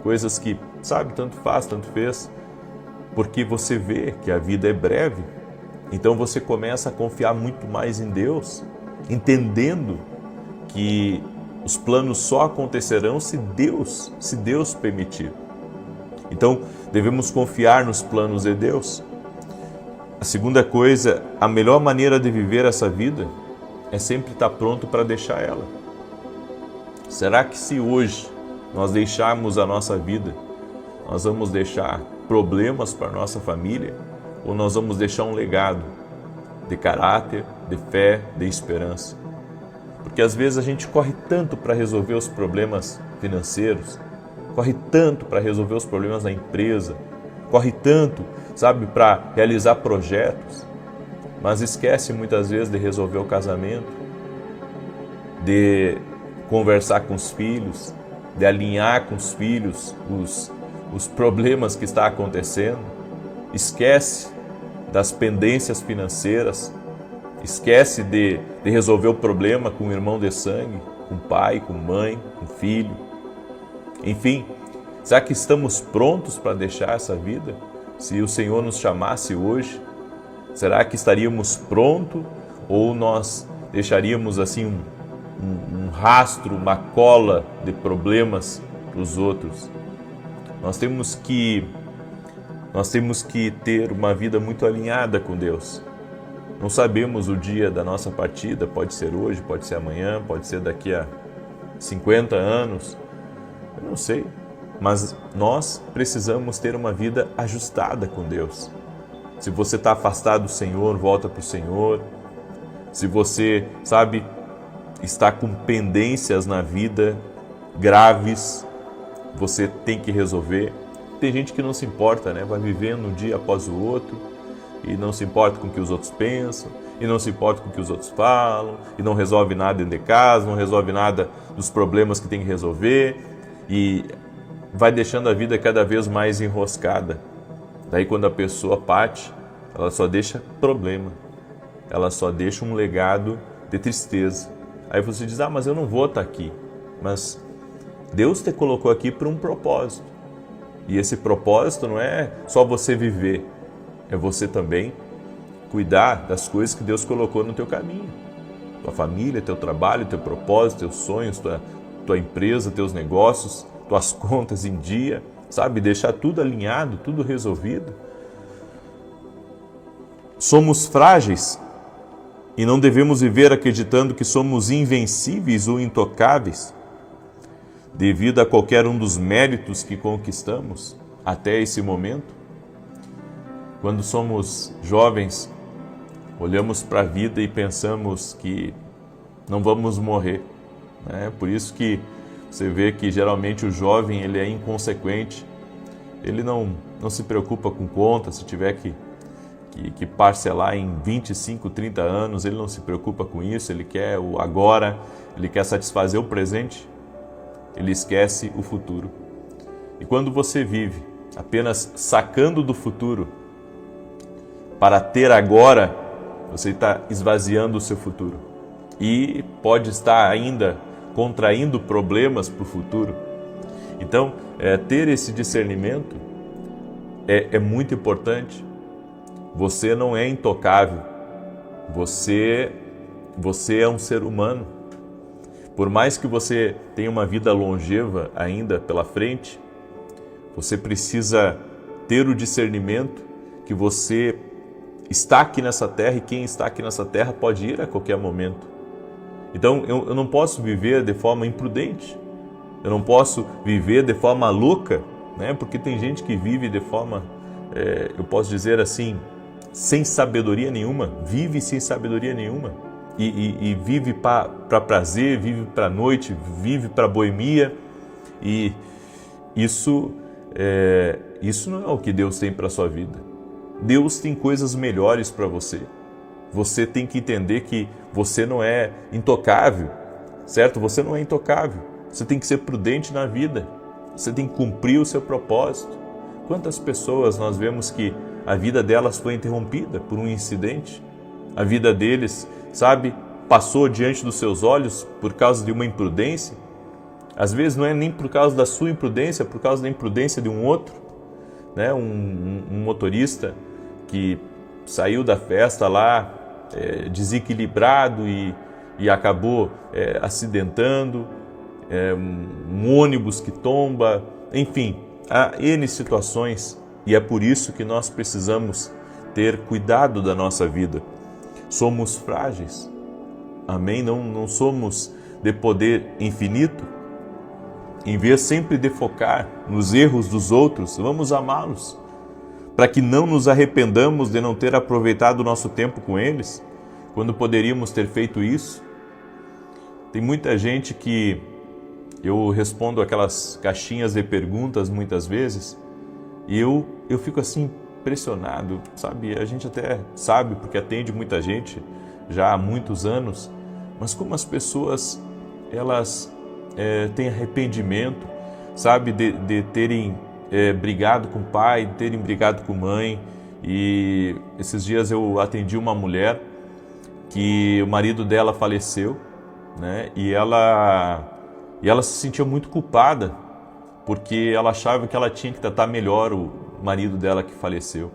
coisas que, sabe, tanto faz, tanto fez, porque você vê que a vida é breve. Então você começa a confiar muito mais em Deus, entendendo que os planos só acontecerão se Deus permitir. Então devemos confiar nos planos de Deus. A segunda coisa, a melhor maneira de viver essa vida é sempre estar pronto para deixar ela. Será que se hoje nós deixarmos a nossa vida, nós vamos deixar problemas para a nossa família ou nós vamos deixar um legado de caráter, de fé, de esperança? Porque às vezes a gente corre tanto para resolver os problemas financeiros, corre tanto para resolver os problemas da empresa, corre tanto, sabe, para realizar projetos, mas esquece muitas vezes de resolver o casamento, de conversar com os filhos, de alinhar com os filhos os problemas que estão acontecendo, esquece das pendências financeiras, esquece de resolver o problema com o irmão de sangue, com pai, com mãe, com filho. Enfim, será que estamos prontos para deixar essa vida? Se o Senhor nos chamasse hoje, será que estaríamos prontos ou nós deixaríamos assim um rastro, uma cola de problemas para os outros? Nós temos que ter uma vida muito alinhada com Deus. Não sabemos o dia da nossa partida, pode ser hoje, pode ser amanhã, pode ser daqui a 50 anos, eu não sei. Mas nós precisamos ter uma vida ajustada com Deus. Se você está afastado do Senhor, volta para o Senhor. Se você, está com pendências na vida graves, você tem que resolver. Tem gente que não se importa, né? Vai vivendo um dia após o outro e não se importa com o que os outros pensam, e não se importa com o que os outros falam, e não resolve nada dentro de casa, não resolve nada dos problemas que tem que resolver, e vai deixando a vida cada vez mais enroscada. Daí quando a pessoa parte, ela só deixa problema, ela só deixa um legado de tristeza. Aí você diz, mas eu não vou estar aqui. Mas Deus te colocou aqui por um propósito. E esse propósito não é só você viver, é você também cuidar das coisas que Deus colocou no teu caminho. Tua família, teu trabalho, teu propósito, teus sonhos, tua empresa, teus negócios, tuas contas em dia, deixar tudo alinhado, tudo resolvido. Somos frágeis e não devemos viver acreditando que somos invencíveis ou intocáveis devido a qualquer um dos méritos que conquistamos até esse momento. Quando somos jovens, olhamos para a vida e pensamos que não vamos morrer, né? Por isso que você vê que geralmente o jovem ele é inconsequente, ele não se preocupa com conta, se tiver que parcelar em 25, 30 anos, ele não se preocupa com isso, ele quer o agora, ele quer satisfazer o presente, ele esquece o futuro. E quando você vive apenas sacando do futuro para ter agora, você está esvaziando o seu futuro e pode estar ainda contraindo problemas para o futuro. Então, ter esse discernimento é muito importante. Você não é intocável, você é um ser humano. Por mais que você tenha uma vida longeva ainda pela frente, você precisa ter o discernimento que você está aqui nessa terra e quem está aqui nessa terra pode ir a qualquer momento. Então, eu não posso viver de forma imprudente, eu não posso viver de forma louca, né? Porque tem gente que vive de forma, eu posso dizer assim, sem sabedoria nenhuma, vive sem sabedoria nenhuma, e vive para prazer, vive para noite, vive para boemia, e isso não é o que Deus tem para a sua vida. Deus tem coisas melhores para você. Você tem que entender que você não é intocável, certo? Você não é intocável. Você tem que ser prudente na vida. Você tem que cumprir o seu propósito. Quantas pessoas nós vemos que a vida delas foi interrompida por um incidente? A vida deles, passou diante dos seus olhos por causa de uma imprudência? Às vezes não é nem por causa da sua imprudência, é por causa da imprudência de um outro, né? Um motorista que saiu da festa lá desequilibrado e acabou acidentando, um ônibus que tomba, enfim, há N situações, e é por isso que nós precisamos ter cuidado da nossa vida. Somos frágeis, amém? Não somos de poder infinito. Em vez sempre de focar nos erros dos outros, vamos amá-los, para que não nos arrependamos de não ter aproveitado o nosso tempo com eles, quando poderíamos ter feito isso. Tem muita gente que eu respondo aquelas caixinhas de perguntas muitas vezes, e eu fico assim impressionado, A gente até sabe, porque atende muita gente já há muitos anos, mas como as pessoas, elas têm arrependimento, de terem brigado com o pai, de terem brigado com a mãe. E esses dias eu atendi uma mulher que o marido dela faleceu, né? E ela se sentia muito culpada, porque ela achava que ela tinha que tratar melhor o marido dela que faleceu.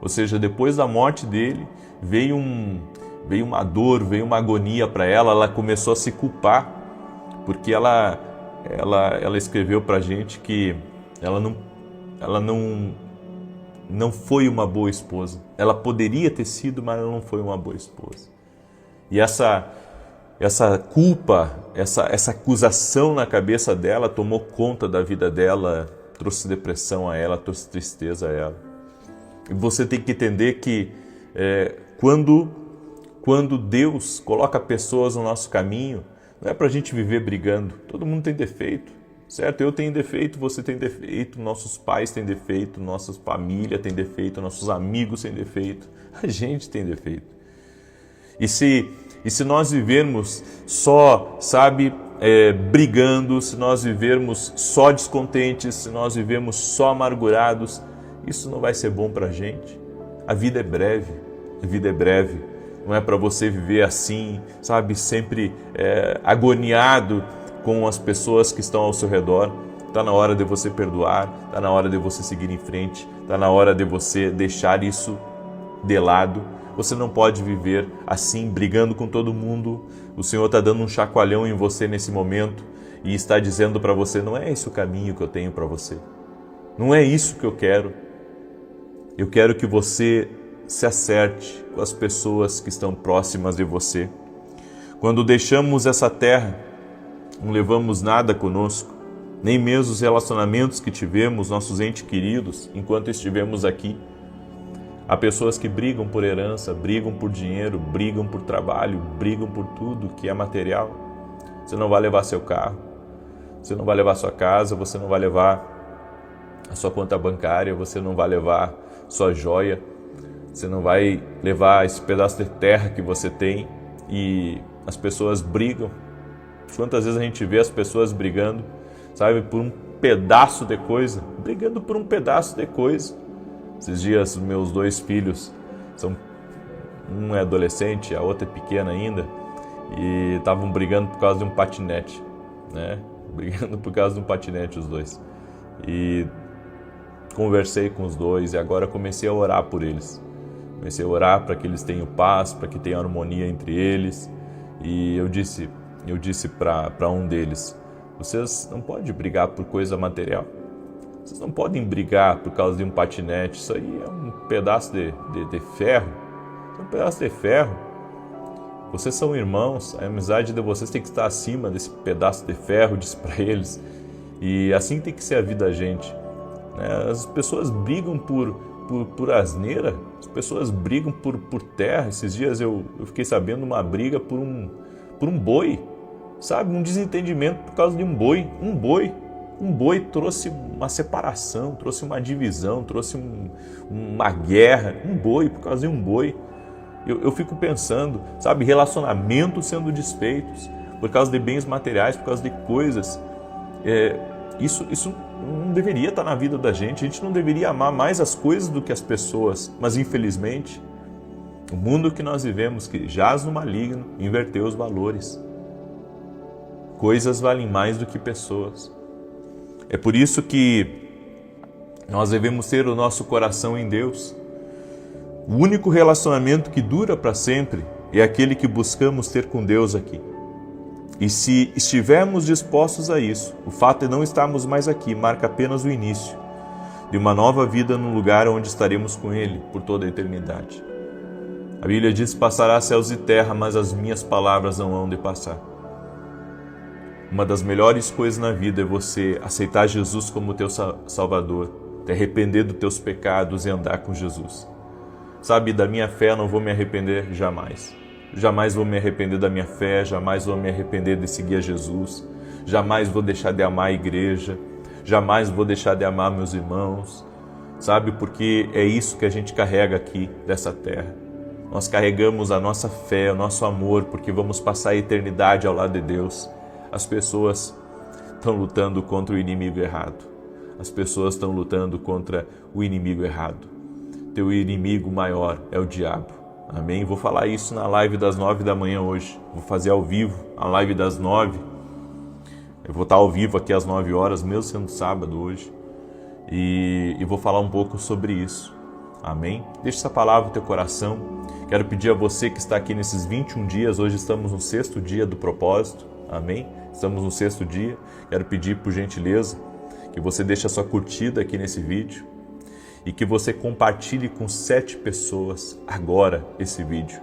Ou seja, depois da morte dele, veio uma dor, veio uma agonia para ela, ela começou a se culpar, porque ela não foi uma boa esposa. Ela poderia ter sido, mas ela não foi uma boa esposa. E essa culpa, essa acusação na cabeça dela tomou conta da vida dela, trouxe depressão a ela, trouxe tristeza a ela. E você tem que entender que quando Deus coloca pessoas no nosso caminho, não é para a gente viver brigando. Todo mundo tem defeito, certo? Eu tenho defeito, você tem defeito, nossos pais têm defeito, nossa família tem defeito, nossos amigos têm defeito, a gente tem defeito. E se nós vivermos só, brigando, se nós vivermos só descontentes, se nós vivermos só amargurados, isso não vai ser bom para a gente. A vida é breve, Não é para você viver assim, sempre agoniado com as pessoas que estão ao seu redor. Está na hora de você perdoar, está na hora de você seguir em frente, está na hora de você deixar isso de lado. Você não pode viver assim, brigando com todo mundo. O Senhor está dando um chacoalhão em você nesse momento e está dizendo para você, não é esse o caminho que eu tenho para você. Não é isso que eu quero. Eu quero que você se acerte com as pessoas que estão próximas de você. Quando deixamos essa terra, não levamos nada conosco, nem mesmo os relacionamentos que tivemos, nossos entes queridos, enquanto estivemos aqui. Há pessoas que brigam por herança, brigam por dinheiro, brigam por trabalho, brigam por tudo que é material. Você não vai levar seu carro, você não vai levar sua casa, você não vai levar a sua conta bancária, você não vai levar sua joia, você não vai levar esse pedaço de terra que você tem. E as pessoas brigam. Quantas vezes a gente vê as pessoas brigando, por um pedaço de coisa, brigando por um pedaço de coisa. Esses dias, meus 2 filhos, um é adolescente, a outra é pequena ainda, e estavam brigando por causa de um patinete, Brigando por causa de um patinete, os dois. E conversei com os dois e agora comecei a orar por eles. Comecei a orar para que eles tenham paz, para que tenham harmonia entre eles. E eu disse para um deles, vocês não podem brigar por coisa material. Vocês não podem brigar por causa de um patinete. Isso aí é um pedaço de ferro. É um pedaço de ferro. Vocês são irmãos. A amizade de vocês tem que estar acima desse pedaço de ferro, disse para eles. E assim tem que ser a vida da gente. As pessoas brigam por asneira. As pessoas brigam por terra. Esses dias eu fiquei sabendo uma briga por um boi. Um desentendimento por causa de um boi. Um boi trouxe uma separação, trouxe uma divisão, trouxe uma guerra. Um boi, por causa de um boi. Eu fico pensando, relacionamentos sendo desfeitos por causa de bens materiais, por causa de coisas. Isso não deveria estar na vida da gente. A gente não deveria amar mais as coisas do que as pessoas. Mas, infelizmente, o mundo que nós vivemos, que jaz no maligno, inverteu os valores. Coisas valem mais do que pessoas. É por isso que nós devemos ter o nosso coração em Deus. O único relacionamento que dura para sempre é aquele que buscamos ter com Deus aqui. E se estivermos dispostos a isso, o fato de não estarmos mais aqui marca apenas o início de uma nova vida no lugar onde estaremos com Ele por toda a eternidade. A Bíblia diz, passará céus e terra, mas as minhas palavras não hão de passar. Uma das melhores coisas na vida é você aceitar Jesus como teu Salvador, te arrepender dos teus pecados e andar com Jesus. Da minha fé eu não vou me arrepender jamais. Jamais vou me arrepender da minha fé, jamais vou me arrepender de seguir a Jesus, jamais vou deixar de amar a igreja, jamais vou deixar de amar meus irmãos, porque é isso que a gente carrega aqui dessa terra. Nós carregamos a nossa fé, o nosso amor, porque vamos passar a eternidade ao lado de Deus. As pessoas estão lutando contra o inimigo errado. As pessoas estão lutando contra o inimigo errado. Teu inimigo maior é o diabo. Amém? Vou falar isso na live das 9 da manhã hoje. Vou fazer ao vivo a live das 9. Eu vou estar ao vivo aqui às 9 horas, mesmo sendo sábado hoje. E vou falar um pouco sobre isso. Amém? Deixa essa palavra no teu coração. Quero pedir a você que está aqui nesses 21 dias. Hoje estamos no 6º dia do propósito. Amém? Estamos no 6º dia. Quero pedir por gentileza que você deixe a sua curtida aqui nesse vídeo e que você compartilhe com 7 pessoas agora esse vídeo.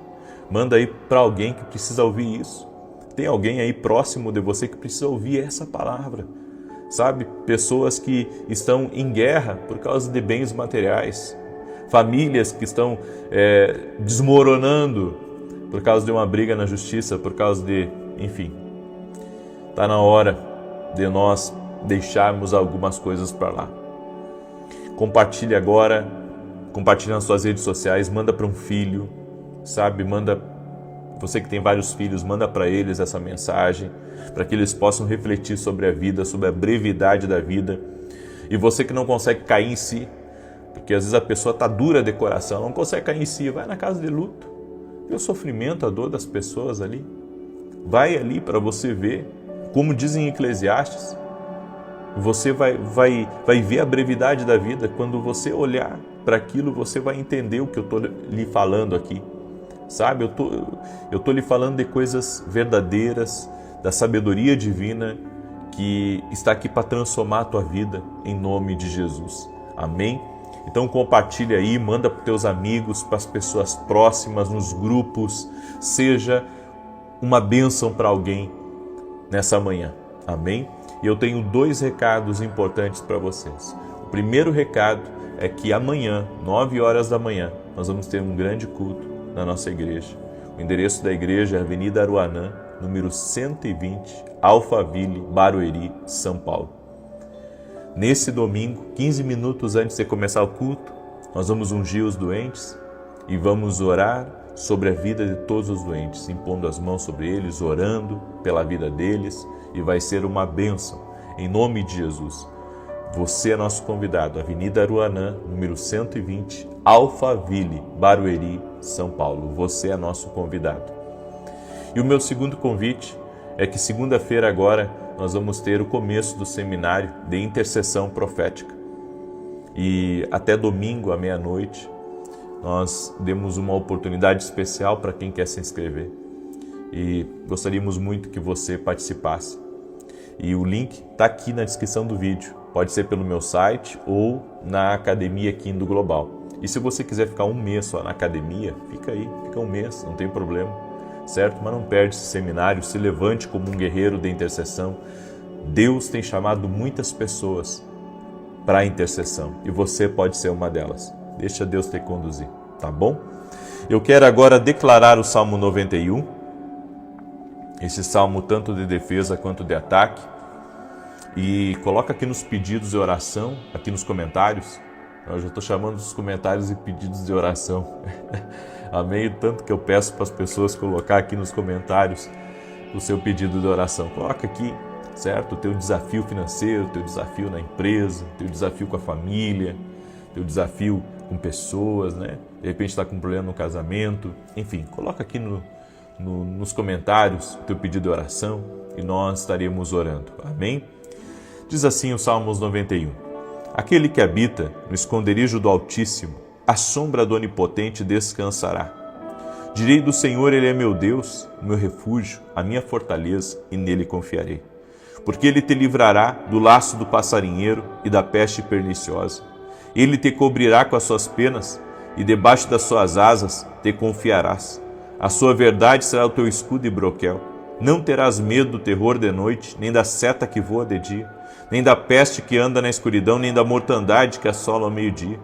Manda aí para alguém que precisa ouvir isso. Tem alguém aí próximo de você que precisa ouvir essa palavra. Sabe? Pessoas que estão em guerra por causa de bens materiais. Famílias que estão desmoronando por causa de uma briga na justiça, por causa de... Enfim, está na hora de nós deixarmos algumas coisas para lá. Compartilhe agora, compartilhe nas suas redes sociais, manda para um filho, sabe? Manda, você que tem vários filhos, manda para eles essa mensagem, para que eles possam refletir sobre a vida, sobre a brevidade da vida. E você que não consegue cair em si, porque às vezes a pessoa está dura de coração, não consegue cair em si, vai na casa de luto, vê o sofrimento, a dor das pessoas ali. Vai ali para você ver, como dizem em Eclesiastes, você vai ver a brevidade da vida. Quando você olhar para aquilo, você vai entender o que eu estou lhe falando aqui. Sabe, eu tô lhe falando de coisas verdadeiras, da sabedoria divina que está aqui para transformar a tua vida, em nome de Jesus. Amém? Então compartilha aí, manda para os teus amigos, para as pessoas próximas, nos grupos, seja uma bênção para alguém nessa manhã. Amém? E eu tenho 2 recados importantes para vocês. O primeiro recado é que amanhã, 9 horas da manhã, nós vamos ter um grande culto na nossa igreja. O endereço da igreja é Avenida Aruanã, número 120, Alphaville, Barueri, São Paulo. Nesse domingo, 15 minutos antes de começar o culto, nós vamos ungir os doentes e vamos orar sobre a vida de todos os doentes, impondo as mãos sobre eles, orando pela vida deles, e vai ser uma bênção, em nome de Jesus. Você é nosso convidado, Avenida Aruanã, número 120, Alphaville, Barueri, São Paulo. Você é nosso convidado. E o meu segundo convite é que segunda-feira agora nós vamos ter o começo do seminário de intercessão profética. E até domingo à meia-noite nós demos uma oportunidade especial para quem quer se inscrever. E gostaríamos muito que você participasse. E o link está aqui na descrição do vídeo. Pode ser pelo meu site ou na Academia Kindle Global. E se você quiser ficar um mês só na academia, fica aí, fica um mês, não tem problema, certo? Mas não perde esse seminário, se levante como um guerreiro de intercessão. Deus tem chamado muitas pessoas para a intercessão e você pode ser uma delas. Deixa Deus te conduzir, tá bom? Eu quero agora declarar o Salmo 91, esse salmo tanto de defesa quanto de ataque, e coloca aqui nos pedidos de oração, aqui nos comentários. Eu já estou chamando os comentários e pedidos de oração. Amém? Tanto que eu peço para as pessoas colocar aqui nos comentários o seu pedido de oração. Coloca aqui, certo? O teu desafio financeiro, o teu desafio na empresa, o teu desafio com a família, o teu desafio com pessoas, né? De repente está com um problema no casamento. Enfim, coloca aqui nos comentários o teu pedido de oração e nós estaremos orando. Amém? Diz assim o Salmos 91. Aquele que habita no esconderijo do Altíssimo, à sombra do Onipotente descansará. Direi do Senhor, Ele é meu Deus, o meu refúgio, a minha fortaleza, e nele confiarei. Porque Ele te livrará do laço do passarinheiro e da peste perniciosa. Ele te cobrirá com as suas penas, e debaixo das suas asas te confiarás. A sua verdade será o teu escudo e broquel. Não terás medo do terror de noite, nem da seta que voa de dia, nem da peste que anda na escuridão, nem da mortandade que assola ao meio-dia.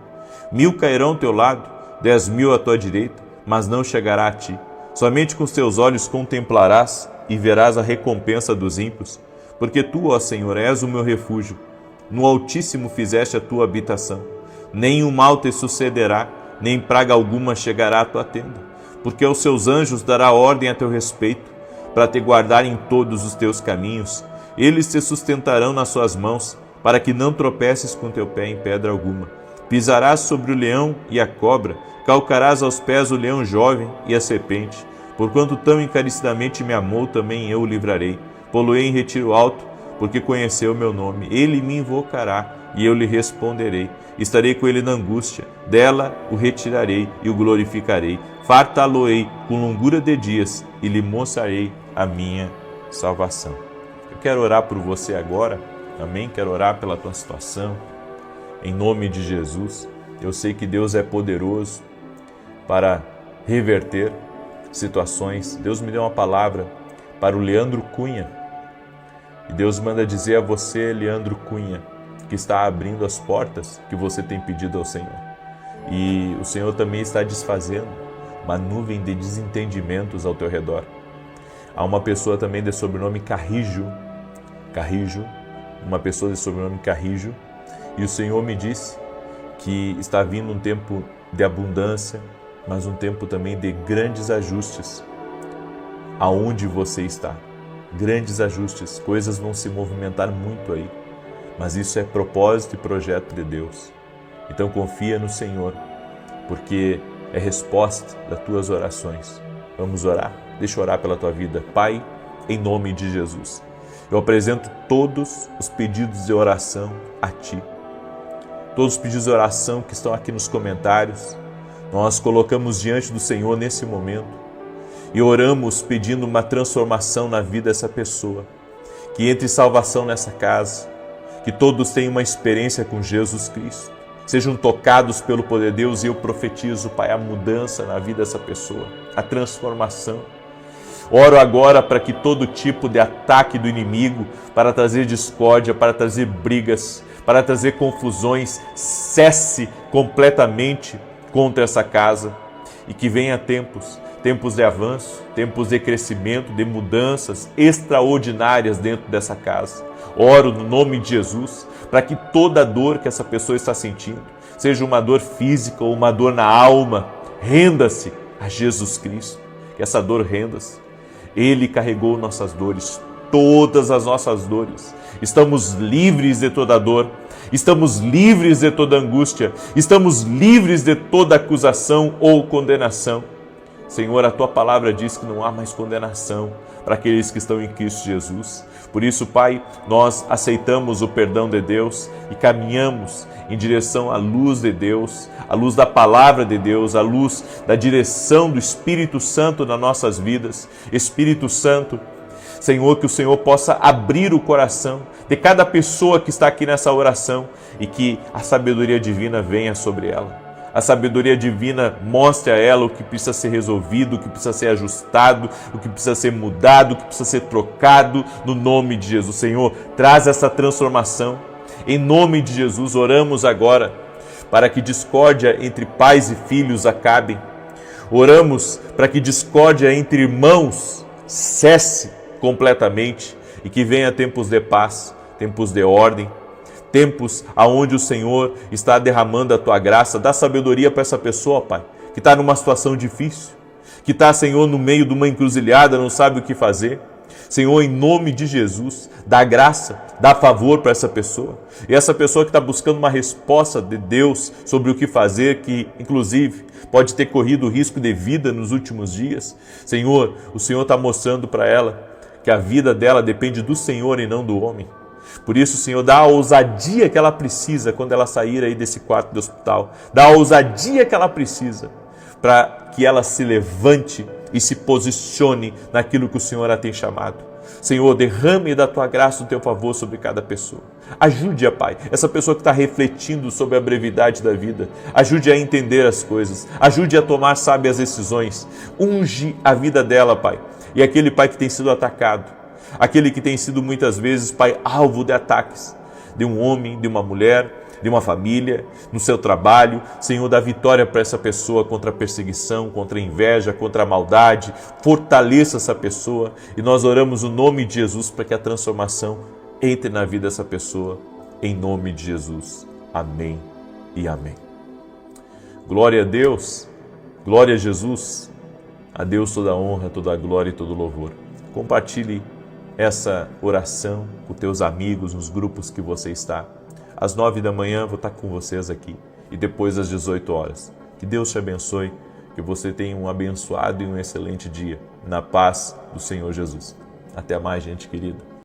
1000 cairão ao teu lado, 10.000 à tua direita, mas não chegará a ti. Somente com os teus olhos contemplarás e verás a recompensa dos ímpios, porque tu, ó Senhor, és o meu refúgio. No Altíssimo fizeste a tua habitação. Nenhum mal te sucederá, nem praga alguma chegará à tua tenda, porque aos seus anjos dará ordem a teu respeito, para te guardar em todos os teus caminhos. Eles te sustentarão nas suas mãos, para que não tropeces com teu pé em pedra alguma. Pisarás sobre o leão e a cobra, calcarás aos pés o leão jovem e a serpente. Porquanto tão encarecidamente me amou, também eu o livrarei. Pô-lo-ei em retiro alto, porque conheceu o meu nome. Ele me invocará, e eu lhe responderei. Estarei com ele na angústia, dela o retirarei e o glorificarei. Fartá-lo-ei com longura de dias, e lhe mostrarei a minha salvação. Eu quero orar por você agora, amém? Quero orar pela tua situação, em nome de Jesus. Eu sei que Deus é poderoso para reverter situações. Deus me deu uma palavra para o Leandro Cunha. E Deus manda dizer a você, Leandro Cunha, que está abrindo as portas que você tem pedido ao Senhor. E o Senhor também está desfazendo uma nuvem de desentendimentos ao teu redor. Há uma pessoa também de sobrenome Carrijo, uma pessoa de sobrenome Carrijo, e o Senhor me disse que está vindo um tempo de abundância, mas um tempo também de grandes ajustes aonde você está. Grandes ajustes, coisas vão se movimentar muito aí, mas isso é propósito e projeto de Deus. Então confia no Senhor, porque é resposta das tuas orações. Vamos orar? Deixa eu orar pela tua vida. Pai, em nome de Jesus, eu apresento todos os pedidos de oração a Ti. Todos os pedidos de oração que estão aqui nos comentários, nós colocamos diante do Senhor nesse momento e oramos pedindo uma transformação na vida dessa pessoa, que entre salvação nessa casa, que todos tenham uma experiência com Jesus Cristo, sejam tocados pelo poder de Deus, e eu profetizo, Pai, a mudança na vida dessa pessoa, a transformação. Oro agora para que todo tipo de ataque do inimigo para trazer discórdia, para trazer brigas, para trazer confusões, cesse completamente contra essa casa, e que venha tempos de avanço, tempos de crescimento, de mudanças extraordinárias dentro dessa casa. Oro no nome de Jesus para que toda dor que essa pessoa está sentindo, seja uma dor física ou uma dor na alma, renda-se a Jesus Cristo, que essa dor renda-se. Ele carregou nossas dores, todas as nossas dores. Estamos livres de toda dor, estamos livres de toda angústia, estamos livres de toda acusação ou condenação. Senhor, a Tua palavra diz que não há mais condenação para aqueles que estão em Cristo Jesus. Por isso, Pai, nós aceitamos o perdão de Deus e caminhamos em direção à luz de Deus, à luz da palavra de Deus, à luz da direção do Espírito Santo nas nossas vidas. Espírito Santo, Senhor, que o Senhor possa abrir o coração de cada pessoa que está aqui nessa oração e que a sabedoria divina venha sobre ela. A sabedoria divina mostre a ela o que precisa ser resolvido, o que precisa ser ajustado, o que precisa ser mudado, o que precisa ser trocado, no nome de Jesus. Senhor, traz essa transformação. Em nome de Jesus, oramos agora para que discórdia entre pais e filhos acabe. Oramos para que discórdia entre irmãos cesse completamente e que venha tempos de paz, tempos de ordem, tempos aonde o Senhor está derramando a Tua graça. Dá sabedoria para essa pessoa, Pai, que está numa situação difícil, que está, Senhor, no meio de uma encruzilhada, não sabe o que fazer. Senhor, em nome de Jesus, dá graça, dá favor para essa pessoa. E essa pessoa que está buscando uma resposta de Deus sobre o que fazer, que inclusive pode ter corrido risco de vida nos últimos dias. Senhor, o Senhor está mostrando para ela que a vida dela depende do Senhor e não do homem. Por isso, Senhor, dá a ousadia que ela precisa quando ela sair aí desse quarto do hospital. Dá a ousadia que ela precisa para que ela se levante e se posicione naquilo que o Senhor a tem chamado. Senhor, derrame da Tua graça o Teu favor sobre cada pessoa. Ajude-a, Pai, essa pessoa que está refletindo sobre a brevidade da vida. Ajude a entender as coisas. Ajude a tomar sábias decisões. Unge a vida dela, Pai. E aquele pai que tem sido atacado, aquele que tem sido muitas vezes, Pai, alvo de ataques, de um homem, de uma mulher, de uma família, no seu trabalho. Senhor, dá vitória para essa pessoa contra a perseguição, contra a inveja, contra a maldade. Fortaleça essa pessoa e nós oramos o nome de Jesus para que a transformação entre na vida dessa pessoa, em nome de Jesus. Amém e amém. Glória a Deus, glória a Jesus, a Deus toda a honra, toda a glória e todo o louvor. Compartilhe essa oração com teus amigos, nos grupos que você está. Às 9 da manhã vou estar com vocês aqui e depois às 18 horas. Que Deus te abençoe, que você tenha um abençoado e um excelente dia, na paz do Senhor Jesus. Até mais, gente querida.